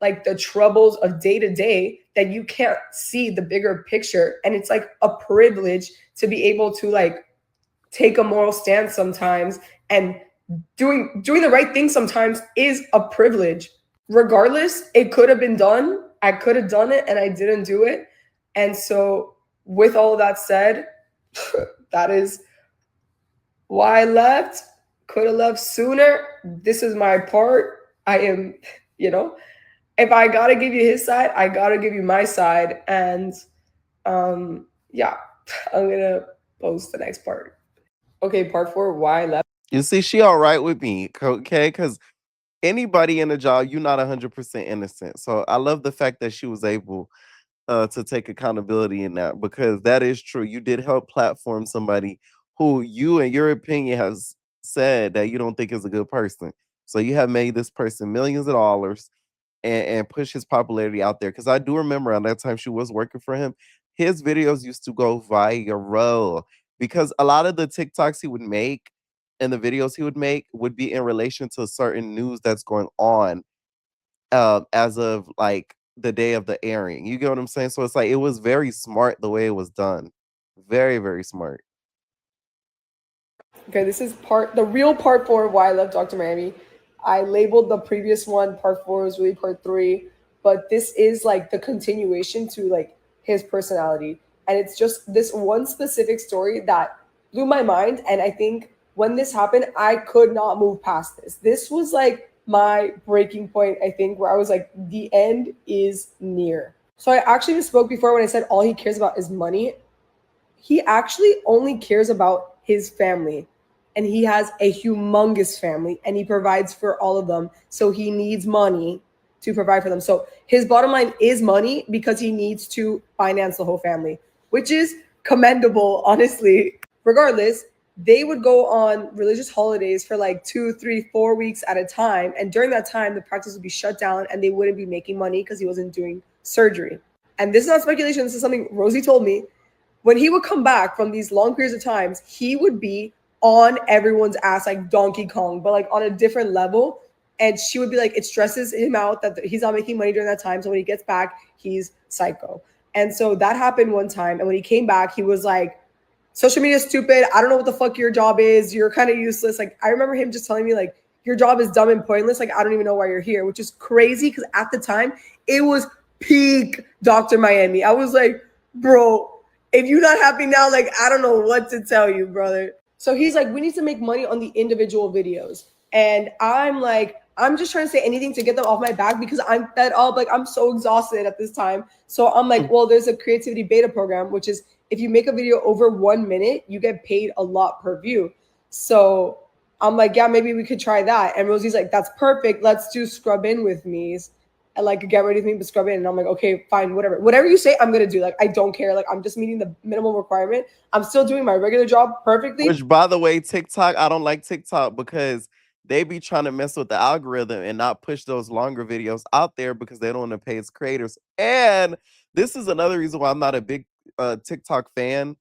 Speaker 3: like the troubles of day to day that you can't see the bigger picture. And it's like a privilege to be able to like take a moral stance sometimes, and doing the right thing sometimes is a privilege. Regardless, it could have been done. I could have done it and I didn't do it. And so with all of that said, that is why I left. Could have left sooner. This is my part. I am, you know, if I gotta give you his side, I gotta give you my side. And yeah, I'm gonna post the next part. Okay, part 4, why I left.
Speaker 2: You see, she all right with me, okay? Because anybody in a job, you're not 100% innocent. So I love the fact that she was able to take accountability in that, because that is true. You did help platform somebody who you, in your opinion, has said that you don't think is a good person. So you have made this person millions of dollars and push his popularity out there. Because I do remember at that time she was working for him, his videos used to go viral because a lot of the TikToks he would make and the videos he would make would be in relation to certain news that's going on as of like the day of the airing. You get what I'm saying? So it's like it was very smart the way it was done. Very, very smart.
Speaker 3: Okay, this is the real part 4 of why I left Dr. Miami. I labeled the previous one part 4, was really part 3, but this is like the continuation to like his personality. And it's just this one specific story that blew my mind. And I think when this happened, I could not move past this. This was like my breaking point, I think, where I was like, the end is near. So I actually misspoke before when I said all he cares about is money. He actually only cares about his family. And he has a humongous family and he provides for all of them. So he needs money to provide for them. So his bottom line is money because he needs to finance the whole family, which is commendable, honestly. Regardless, they would go on religious holidays for like 2, 3, 4 weeks at a time. And during that time, the practice would be shut down and they wouldn't be making money because he wasn't doing surgery. And this is not speculation. This is something Rosie told me. When he would come back from these long periods of times, he would be on everyone's ass like Donkey Kong, but like on a different level. And she would be like, it stresses him out that he's not making money during that time. So when he gets back, he's psycho. And so that happened one time. And when he came back, he was like, social media is stupid. I don't know what the fuck your job is. You're kind of useless. Like, I remember him just telling me like, your job is dumb and pointless. Like, I don't even know why you're here, which is crazy. Because at the time it was peak Dr. Miami. I was like, bro, if you're not happy now, like, I don't know what to tell you, brother. So he's like, we need to make money on the individual videos. And I'm like, I'm just trying to say anything to get them off my back because I'm fed up. Like, I'm so exhausted at this time. So I'm like, well, there's a creativity beta program, which is if you make a video over 1 minute, you get paid a lot per view. So I'm like, yeah, maybe we could try that. And Rosie's like, that's perfect. Let's do scrub in with me's. And like, get ready with me, but scrub in. And I'm like, okay, fine, whatever you say, I'm gonna do. Like, I don't care. Like, I'm just meeting the minimum requirement. I'm still doing my regular job perfectly.
Speaker 2: Which, by the way, TikTok, I don't like TikTok because they be trying to mess with the algorithm and not push those longer videos out there because they don't want to pay its creators. And this is another reason why I'm not a big TikTok fan.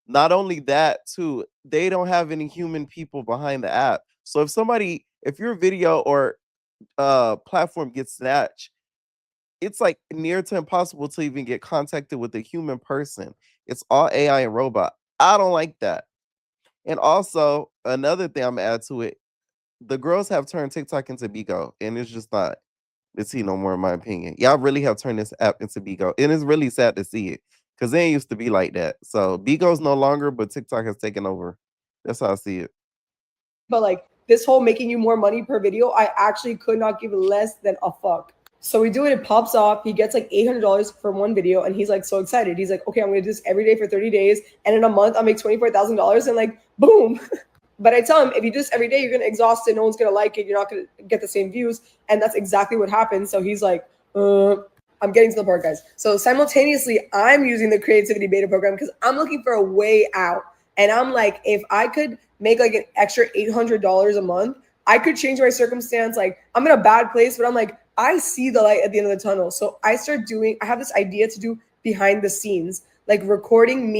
Speaker 2: Not only that, too, they don't have any human people behind the app. So if your video or platform gets snatched, it's like near to impossible to even get contacted with a human person. It's all AI and robot. I don't like that. And also, another thing I'm gonna add to it, the girls have turned TikTok into Bigo, and it's just not it's no more, in my opinion. Y'all really have turned this app into Bigo, and it's really sad to see it because it ain't used to be like that. So Bigo's no longer, but TikTok has taken over. That's how I see it.
Speaker 3: But like this whole making you more money per video, I actually could not give less than a fuck. So we do it, it pops off. He gets like $800 for one video, and he's like so excited. He's like, okay, I'm gonna do this every day for 30 days, and in a month I'll make $24,000, and like boom. But I tell him, if you do this every day, you're gonna exhaust it. No one's gonna like it. You're not gonna get the same views, and that's exactly what happened. So he's like, I'm getting to the part, guys. So simultaneously, I'm using the creativity beta program because I'm looking for a way out, and I'm like, if I could make like an extra $800 a month, I could change my circumstance. Like, I'm in a bad place, but I'm like, I see the light at the end of the tunnel. So I have this idea to do behind the scenes, like recording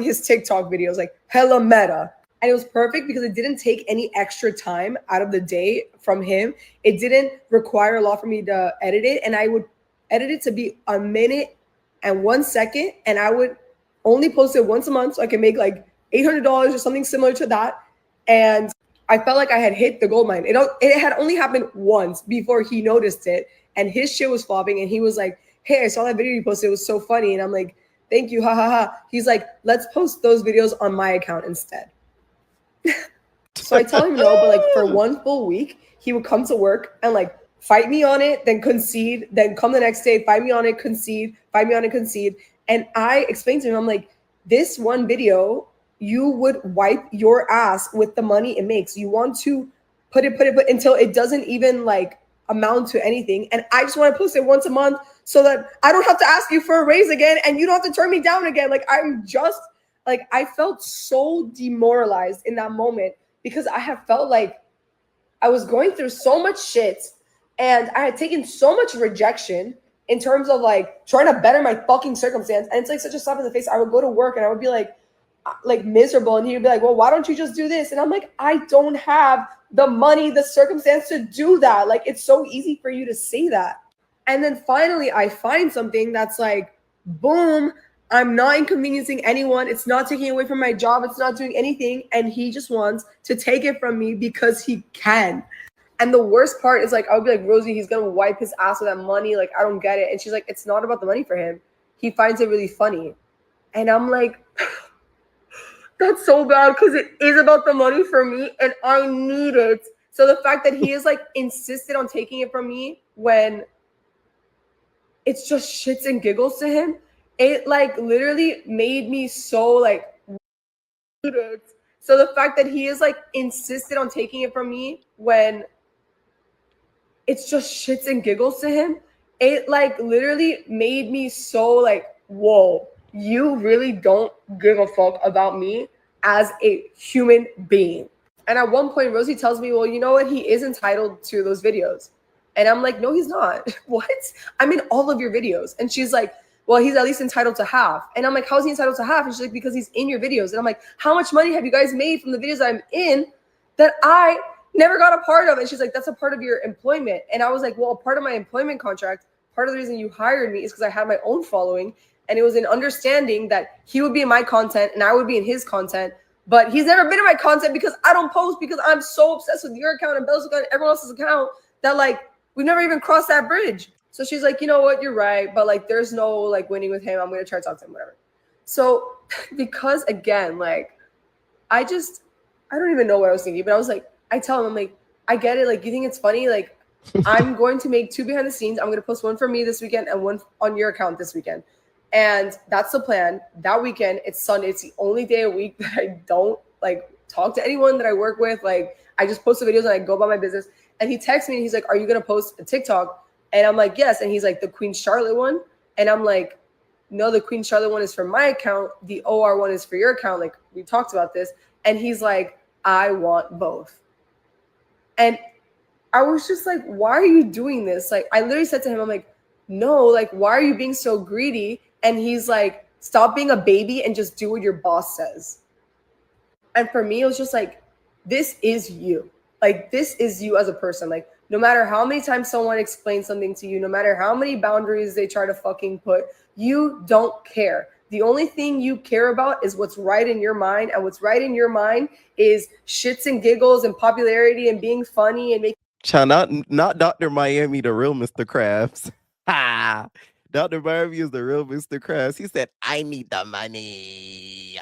Speaker 3: his TikTok videos, like hella meta. And it was perfect because it didn't take any extra time out of the day from him. It didn't require a lot for me to edit it. And I would edit it to be 1 minute and 1 second. And I would only post it once a month so I can make like $800 or something similar to that. And I felt like I had hit the gold mine. It had only happened once before he noticed it, and his shit was flopping. And he was like, hey, I saw that video you posted. It was so funny. And I'm like, thank you. Ha ha ha. He's like, let's post those videos on my account instead. So I tell him no, but like for 1 full week, he would come to work and like fight me on it, then concede, then come the next day, fight me on it, concede, fight me on it, concede. And I explained to him, I'm like, this one video, you would wipe your ass with the money it makes. You want to put until it doesn't even like amount to anything. And I just want to post it once a month so that I don't have to ask you for a raise again and you don't have to turn me down again. Like, I'm just like, I felt so demoralized in that moment because I have felt like I was going through so much shit and I had taken so much rejection in terms of like trying to better my fucking circumstance. And it's like such a slap in the face. I would go to work and I would be like miserable, and he'd be like, well, why don't you just do this? And I'm like, I don't have the money, the circumstance to do that. Like, it's so easy for you to say that. And then finally I find something that's like, boom, I'm not inconveniencing anyone. It's not taking away from my job. It's not doing anything. And he just wants to take it from me because he can. And the worst part is like, I would be like, Rosie, he's going to wipe his ass with that money. Like, I don't get it. And she's like, it's not about the money for him. He finds it really funny. And I'm like, that's so bad because it is about the money for me and I need it. So the fact that he is like insisted on taking it from me when it's just shits and giggles to him, it like literally made me so like need it. So the fact that he is like insisted on taking it from me when it's just shits and giggles to him. It like literally made me so like, whoa, you really don't give a fuck about me as a human being. And at one point, Rosie tells me, well, you know what? He is entitled to those videos. And I'm like, no, he's not. What? I'm in all of your videos. And she's like, well, he's at least entitled to half. And I'm like, how is he entitled to half? And she's like, because he's in your videos. And I'm like, how much money have you guys made from the videos I'm in that I never got a part of? And she's like, that's a part of your employment. And I was like, well, a part of my employment contract, part of the reason you hired me is because I had my own following. And it was an understanding that he would be in my content and I would be in his content. But he's never been in my content because I don't post, because I'm so obsessed with your account and Bella's account and everyone else's account that like we've never even crossed that bridge. So she's like, you know what, you're right, but like there's no like winning with him. I'm gonna try to talk to him, whatever. So because again, like I don't even know what I was thinking, but I was like, I tell him, I'm like, I get it, like you think it's funny, like I'm going to make 2 behind the scenes. I'm gonna post one for me this weekend and one on your account this weekend. And that's the plan. That weekend, it's Sunday. It's the only day a week that I don't like talk to anyone that I work with. Like I just post the videos and I go about my business. And he texts me and he's like, are you going to post a TikTok? And I'm like, yes. And he's like, the Queen Charlotte one. And I'm like, no, the Queen Charlotte one is for my account. The OR one is for your account. Like we talked about this. And he's like, I want both. And I was just like, why are you doing this? Like I literally said to him, I'm like, no, like, why are you being so greedy? And he's like, stop being a baby and just do what your boss says. And for me, it was just like, this is you. Like, this is you as a person. Like, no matter how many times someone explains something to you, no matter how many boundaries they try to fucking put, you don't care. The only thing you care about is what's right in your mind. And what's right in your mind is shits and giggles and popularity and being funny and making.
Speaker 2: Not Dr. Miami, the real Mr. Krabs. Ha! Dr. Miami is the real Mr. Krabs. He said, I need the money.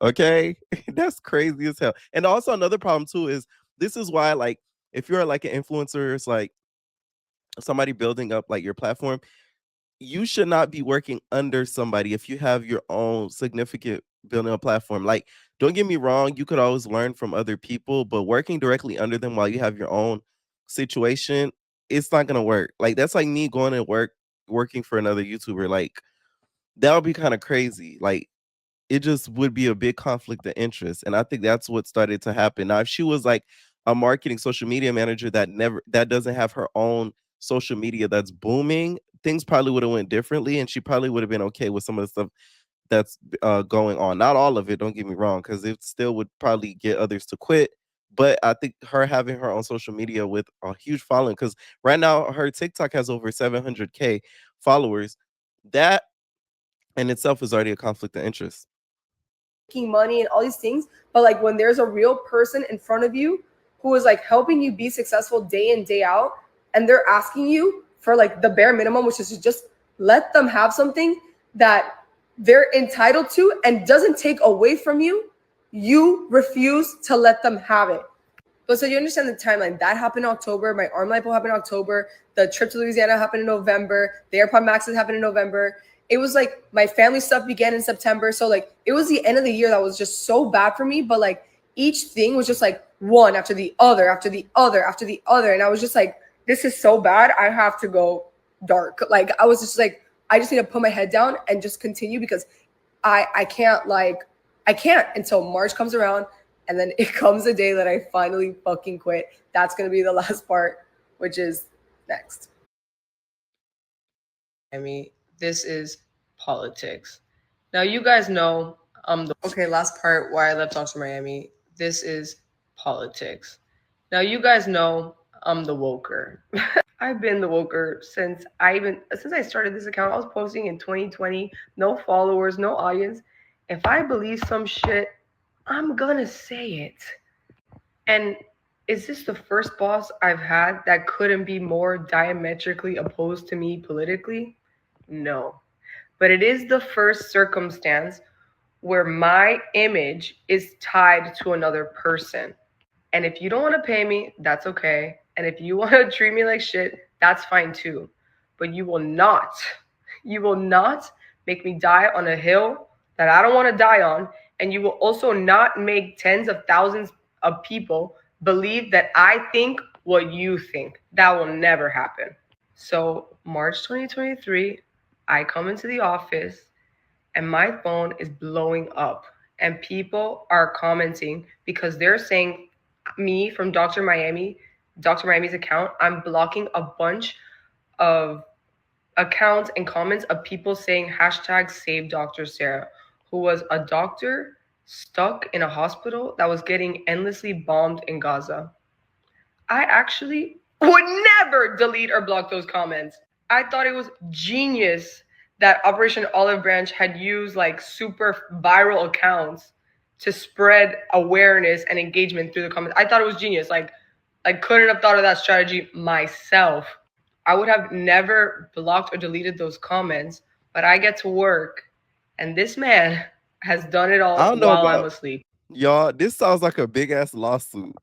Speaker 2: Okay? That's crazy as hell. And also another problem too is this is why, like, if you're like an influencer, it's like somebody building up like your platform, you should not be working under somebody if you have your own significant building a platform. Like, don't get me wrong, you could always learn from other people, but working directly under them while you have your own situation, it's not gonna work. Like, that's like me going to working for another YouTuber. Like, that would be kind of crazy. Like, it just would be a big conflict of interest. And I think that's what started to happen. Now, if she was like a marketing social media manager that doesn't have her own social media that's booming, things probably would have went differently, and she probably would have been okay with some of the stuff that's going on. Not all of it, don't get me wrong, because it still would probably get others to quit. But I think her having her own social media with a huge following, because right now her TikTok has over 700K followers, that in itself is already a conflict of interest.
Speaker 3: Making money and all these things, but like when there's a real person in front of you who is like helping you be successful day in, day out, and they're asking you for like the bare minimum, which is to just let them have something that they're entitled to and doesn't take away from you, you refuse to let them have it. But so you understand the timeline. That happened in October. My arm lipo happened in October. The trip to Louisiana happened in November. The AirPod Maxes happened in November. It was like my family stuff began in September. So like it was the end of the year that was just so bad for me. But like each thing was just like one after the other, after the other, after the other. And I was just like, this is so bad. I have to go dark. Like I was just like, I just need to put my head down and just continue, because I can't until March comes around. And then it comes a day that I finally fucking quit. That's going to be the last part, which is next. I mean, this is politics. Now, you guys know okay, last part, why I left Dr. Miami. This is politics. Now, you guys know I'm the woker. I've been the woker since I started this account. I was posting in 2020, no followers, no audience. If I believe some shit, I'm gonna say it. And is this the first boss I've had that couldn't be more diametrically opposed to me politically? No. But it is the first circumstance where my image is tied to another person. And if you don't want to pay me, that's okay. And if you want to treat me like shit, that's fine too. But you will not make me die on a hill that I don't want to die on. And you will also not make tens of thousands of people believe that I think what you think. That will never happen. So March 2023, I come into the office and my phone is blowing up and people are commenting because they're saying me from Dr. Miami's account, I'm blocking a bunch of accounts and comments of people saying hashtag save Dr. Sarah, who was a doctor stuck in a hospital that was getting endlessly bombed in Gaza. I actually would never delete or block those comments. I thought it was genius that Operation Olive Branch had used like super viral accounts to spread awareness and engagement through the comments. I thought it was genius. Like, I couldn't have thought of that strategy myself. I would have never blocked or deleted those comments, but I get to work and this man has done it all
Speaker 2: I don't know
Speaker 3: while
Speaker 2: about
Speaker 3: I'm asleep.
Speaker 2: y'all. This sounds like a big ass lawsuit.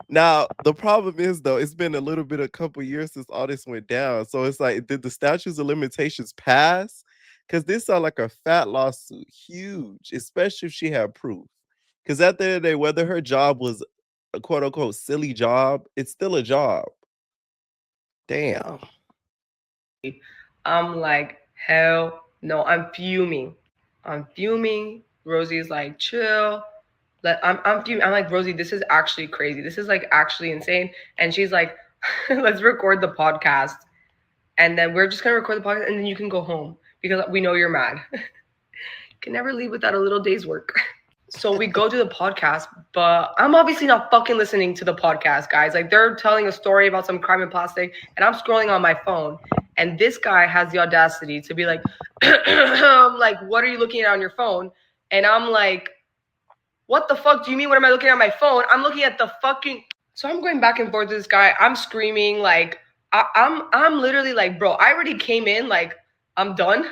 Speaker 2: Now, the problem is though, it's been a couple years since all this went down. So it's like, did the statutes of limitations pass? Because this sounds like a fat lawsuit, huge, especially if she had proof. Because at the end of the day, whether her job was a quote unquote silly job, it's still a job. Damn.
Speaker 3: I'm like, hell no. I'm fuming. Rosie's like, chill. I'm fuming. I'm like, Rosie, this is actually crazy. This is like actually insane. And she's like, let's record the podcast. And then we're just going to record the podcast and then you can go home because we know you're mad. You can never leave without a little day's work. So we go to the podcast, but I'm obviously not fucking listening to the podcast, guys. Like, they're telling a story about some crime in plastic and I'm scrolling on my phone. And this guy has the audacity to be like, like, what are you looking at on your phone? And I'm like, what the fuck do you mean? What am I looking at my phone? I'm looking at the fucking. So I'm going back and forth with this guy. I'm screaming like, I'm literally like, bro, I already came in like, I'm done.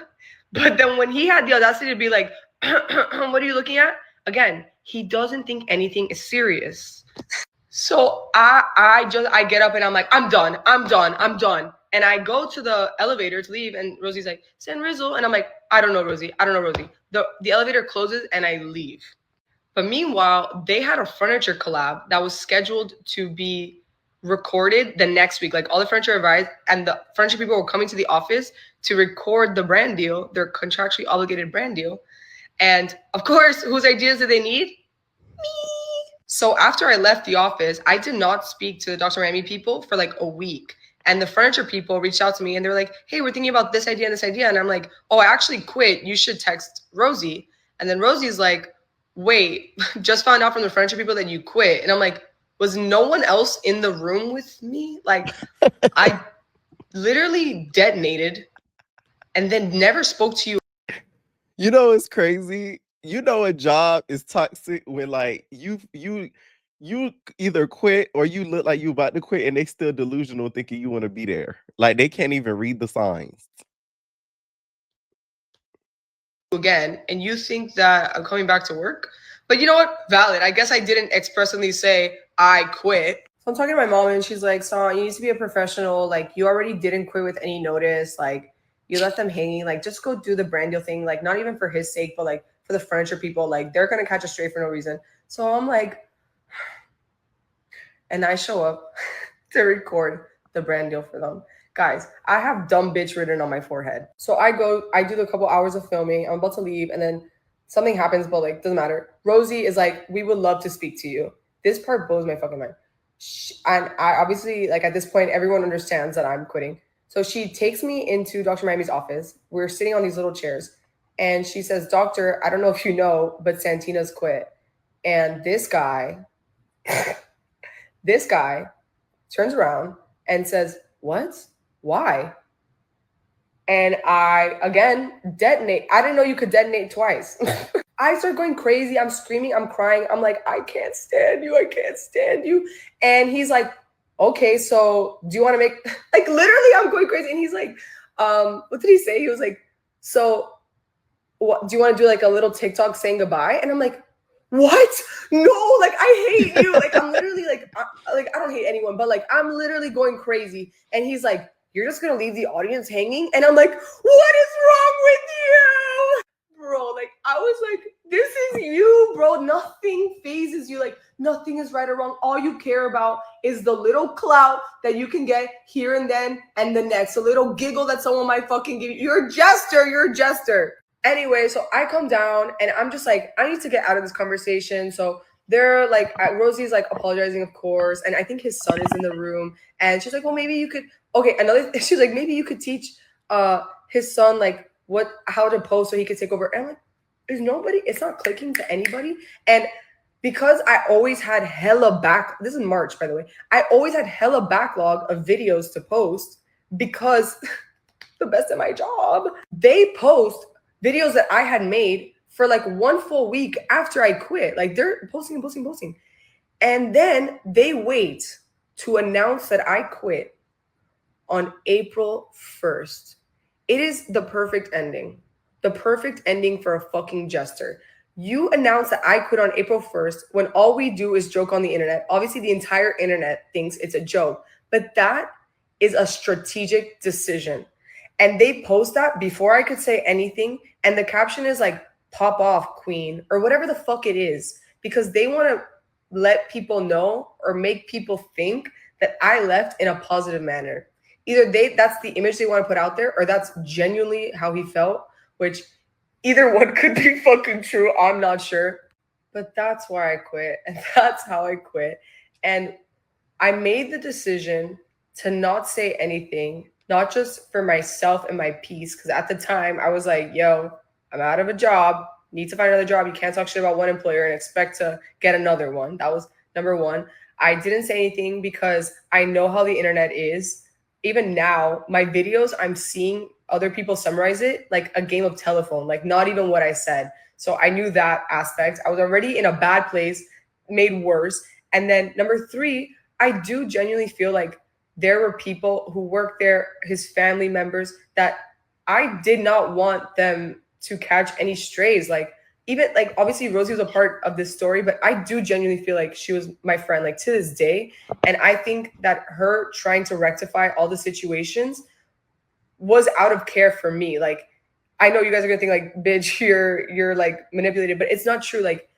Speaker 3: But then when he had the audacity to be like, what are you looking at? Again, he doesn't think anything is serious. So I get up and I'm like, I'm done. And I go to the elevator to leave and Rosie's like, send Rizzle. And I'm like, I don't know, Rosie. The elevator closes and I leave. But meanwhile, they had a furniture collab that was scheduled to be recorded the next week. Like, all the furniture arrived and the furniture people were coming to the office to record the brand deal, their contractually obligated brand deal. And of course, whose ideas did they need? Me. So after I left the office, I did not speak to the Dr. Miami people for like a week. And the furniture people reached out to me and they were like, hey, we're thinking about this idea and this idea. And I'm like, oh, I actually quit. You should text Rosie. And then Rosie's like, wait, just found out from the furniture people that you quit. And I'm like, was no one else in the room with me? Like, I literally detonated and then never spoke to you.
Speaker 2: You know, it's crazy. You know, a job is toxic when like you either quit or you look like you about to quit and they still delusional thinking you want to be there. Like, they can't even read the signs.
Speaker 3: Again, and you think that I'm coming back to work, but you know what? Valid. I guess I didn't expressly say I quit. So I'm talking to my mom and she's like, son, you need to be a professional. Like, you already didn't quit with any notice. Like, you left them hanging. Like, just go do the brand deal thing. Like, not even for his sake, but like for the furniture people. Like, they're gonna catch a stray for no reason. So I'm like, and I show up to record the brand deal for them. Guys, I have dumb bitch written on my forehead. So I do the couple hours of filming. I'm about to leave and then something happens, but like, doesn't matter. Rosie is like, we would love to speak to you. This part blows my fucking mind. And I obviously, like, at this point, everyone understands that I'm quitting. So she takes me into Dr. Miami's office. We're sitting on these little chairs and she says, doctor, I don't know if you know, but Santina's quit. And this guy turns around and says, what? Why? And I, again, detonate. I didn't know you could detonate twice. I start going crazy. I'm screaming. I'm crying. I'm like, I can't stand you. I can't stand you. And he's like, okay, so do you want to make, like, literally I'm going crazy. And he's like, what did he say? He was like, so what, do you want to do like a little TikTok saying goodbye? And I'm like, what? No, like, I hate you. Like, I'm literally like, I don't hate anyone, but like, I'm literally going crazy. And he's like, you're just going to leave the audience hanging? And I'm like, what is wrong with you? Bro, like, I was like, this is you, bro. Nothing phases you. Like, nothing is right or wrong. All you care about is the little clout that you can get here and then and the next. A little giggle that someone might fucking give you. You're a jester. You're a jester. Anyway, so I come down and I'm just like, I need to get out of this conversation. So they're like, Rosie's like apologizing, of course. And I think his son is in the room. And she's like, well, maybe you could, okay, she's like, maybe you could teach his son like how to post so he could take over. And I'm like, it's not clicking to anybody. And because I always had this is March, by the way, I always had hella backlog of videos to post because the best at my job, they post videos that I had made for like 1 full week after I quit. Like they're posting. And then they wait to announce that I quit on April 1st. It is the perfect ending. The perfect ending for a fucking jester. You announce that I quit on April 1st when all we do is joke on the internet. Obviously, the entire internet thinks it's a joke, but that is a strategic decision. And they post that before I could say anything. And the caption is like, pop off, queen, or whatever the fuck it is, because they want to let people know or make people think that I left in a positive manner. Either that's the image they want to put out there, or that's genuinely how he felt, which either one could be fucking true. I'm not sure. But that's why I quit. And that's how I quit. And I made the decision to not say anything, not just for myself and my peace. Because at the time I was like, yo, I'm out of a job, need to find another job. You can't talk shit about one employer and expect to get another one. That was number one. I didn't say anything because I know how the internet is. Even now, my videos, I'm seeing other people summarize it like a game of telephone, like not even what I said. So I knew that aspect. I was already in a bad place, made worse. And then number three, I do genuinely feel like there were people who worked there, his family members, that I did not want them to catch any strays. Like, even like, obviously Rosie was a part of this story, but I do genuinely feel like she was my friend, like to this day. And I think that her trying to rectify all the situations was out of care for me. Like, I know you guys are gonna think like, bitch, you're like manipulated, but it's not true. Like,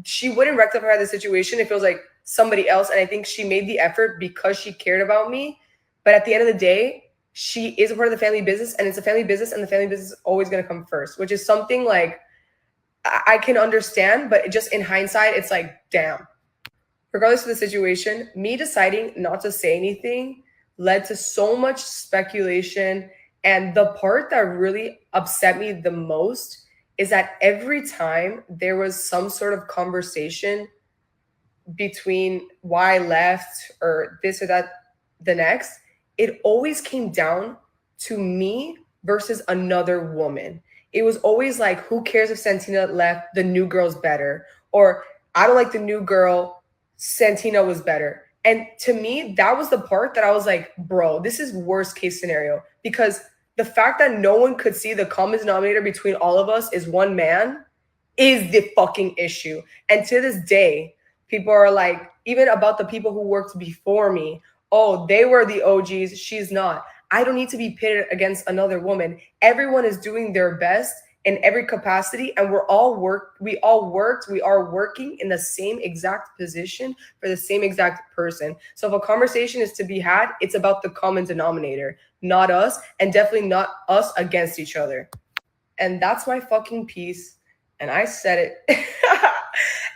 Speaker 3: she wouldn't rectify the situation if it was like somebody else. And I think she made the effort because she cared about me. But at the end of the day, she is a part of the family business, and it's a family business, and the family business is always going to come first, which is something like I can understand, but just in hindsight, it's like, damn. Regardless of the situation, me deciding not to say anything led to so much speculation. And the part that really upset me the most is that every time there was some sort of conversation between why I left or this or that, the next, it always came down to me versus another woman. It was always like, who cares if Santina left? The new girl's better. Or I don't like the new girl. Santina was better. And to me, that was the part that I was like, bro, this is worst case scenario. Because the fact that no one could see the common denominator between all of us is one man is the fucking issue. And to this day, people are like, even about the people who worked before me, oh, they were the OGs, she's not. I don't need to be pitted against another woman. Everyone is doing their best in every capacity, and we are working in the same exact position for the same exact person. So if a conversation is to be had, it's about the common denominator, not us, and definitely not us against each other. And that's my fucking piece. And I said it.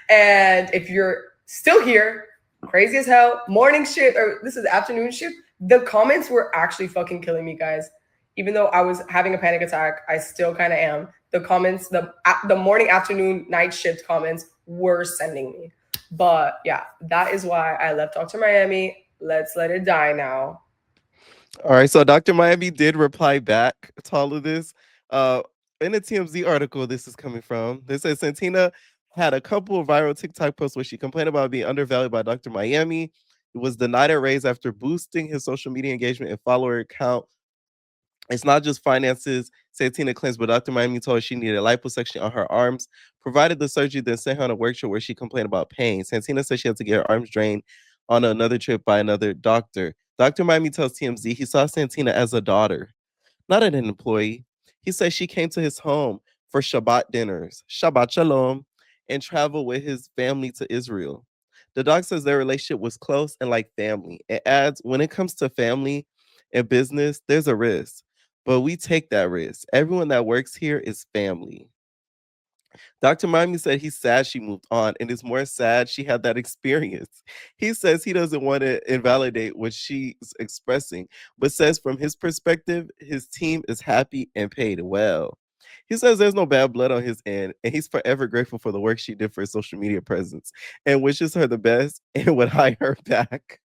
Speaker 3: And if you're still here, crazy as hell, morning shift, or this is afternoon shift, the comments were actually fucking killing me, guys. Even though I was having a panic attack, I still kind of am. The comments, the morning, afternoon, night shift comments were sending me. But yeah, that is why I left Dr. Miami. Let's let it die now.
Speaker 2: All right, so Dr. Miami did reply back to all of this. In a TMZ article, this is coming from. They said Santina had a couple of viral TikTok posts where she complained about being undervalued by Dr. Miami. It was denied a raise after boosting his social media engagement and follower count. It's not just finances, Santina claims, but Dr. Miami told her she needed liposuction on her arms, provided the surgery, then sent her on a workshop where she complained about pain. Santina said she had to get her arms drained on another trip by another doctor. Dr. Miami tells TMZ he saw Santina as a daughter, not an employee. He says she came to his home for Shabbat dinners, Shabbat Shalom, and traveled with his family to Israel. The doc says their relationship was close and like family. It adds, when it comes to family and business, there's a risk, but we take that risk. Everyone that works here is family. Dr. Miami said he's sad she moved on and is more sad she had that experience. He says he doesn't want to invalidate what she's expressing, but says from his perspective, his team is happy and paid well. He says there's no bad blood on his end, and he's forever grateful for the work she did for his social media presence and wishes her the best and would hire her back.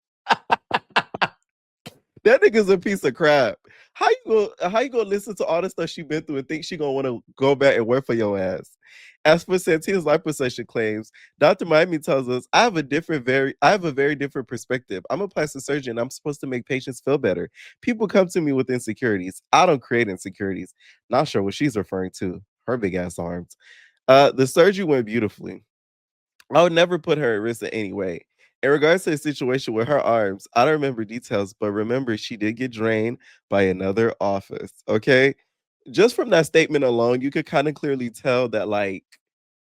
Speaker 2: That nigga's a piece of crap. How you gonna listen to all the stuff she been through and think she gonna want to go back and work for your ass? As for Santina's liposuction claims, Dr. Miami tells us, I have a very different perspective. I'm a plastic surgeon. I'm supposed to make patients feel better. People come to me with insecurities. I don't create insecurities. Not sure what she's referring to. Her big ass arms. The surgery went beautifully. I would never put her at risk in any way. In regards to the situation with her arms, I don't remember details, but remember she did get drained by another office. Okay. Just from that statement alone, you could kind of clearly tell that like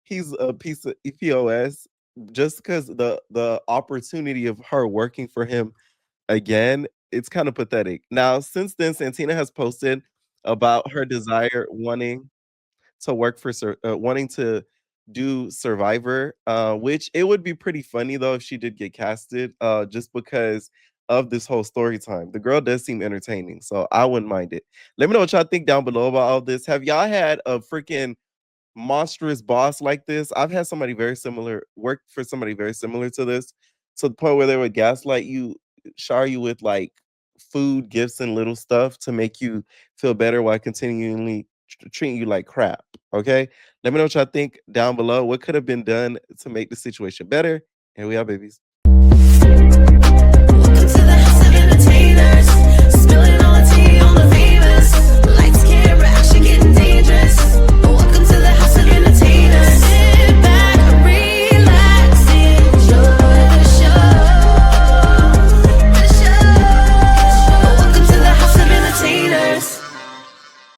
Speaker 2: he's a piece of EPOS just because the opportunity of her working for him again, it's kind of pathetic. Now, since then, Santina has posted about her desire wanting to work for wanting to do Survivor, which it would be pretty funny though if she did get casted, just because of this whole story time. The girl does seem entertaining, so I wouldn't mind it. Let me know what y'all think down below about all this. Have y'all had a freaking monstrous boss like this? I've had somebody very similar work for somebody very similar to this, to the point where they would gaslight you, shower you with like food, gifts, and little stuff to make you feel better while continually treating you like crap. Okay, let me know what y'all think down below. What could have been done to make the situation better? And we are babies.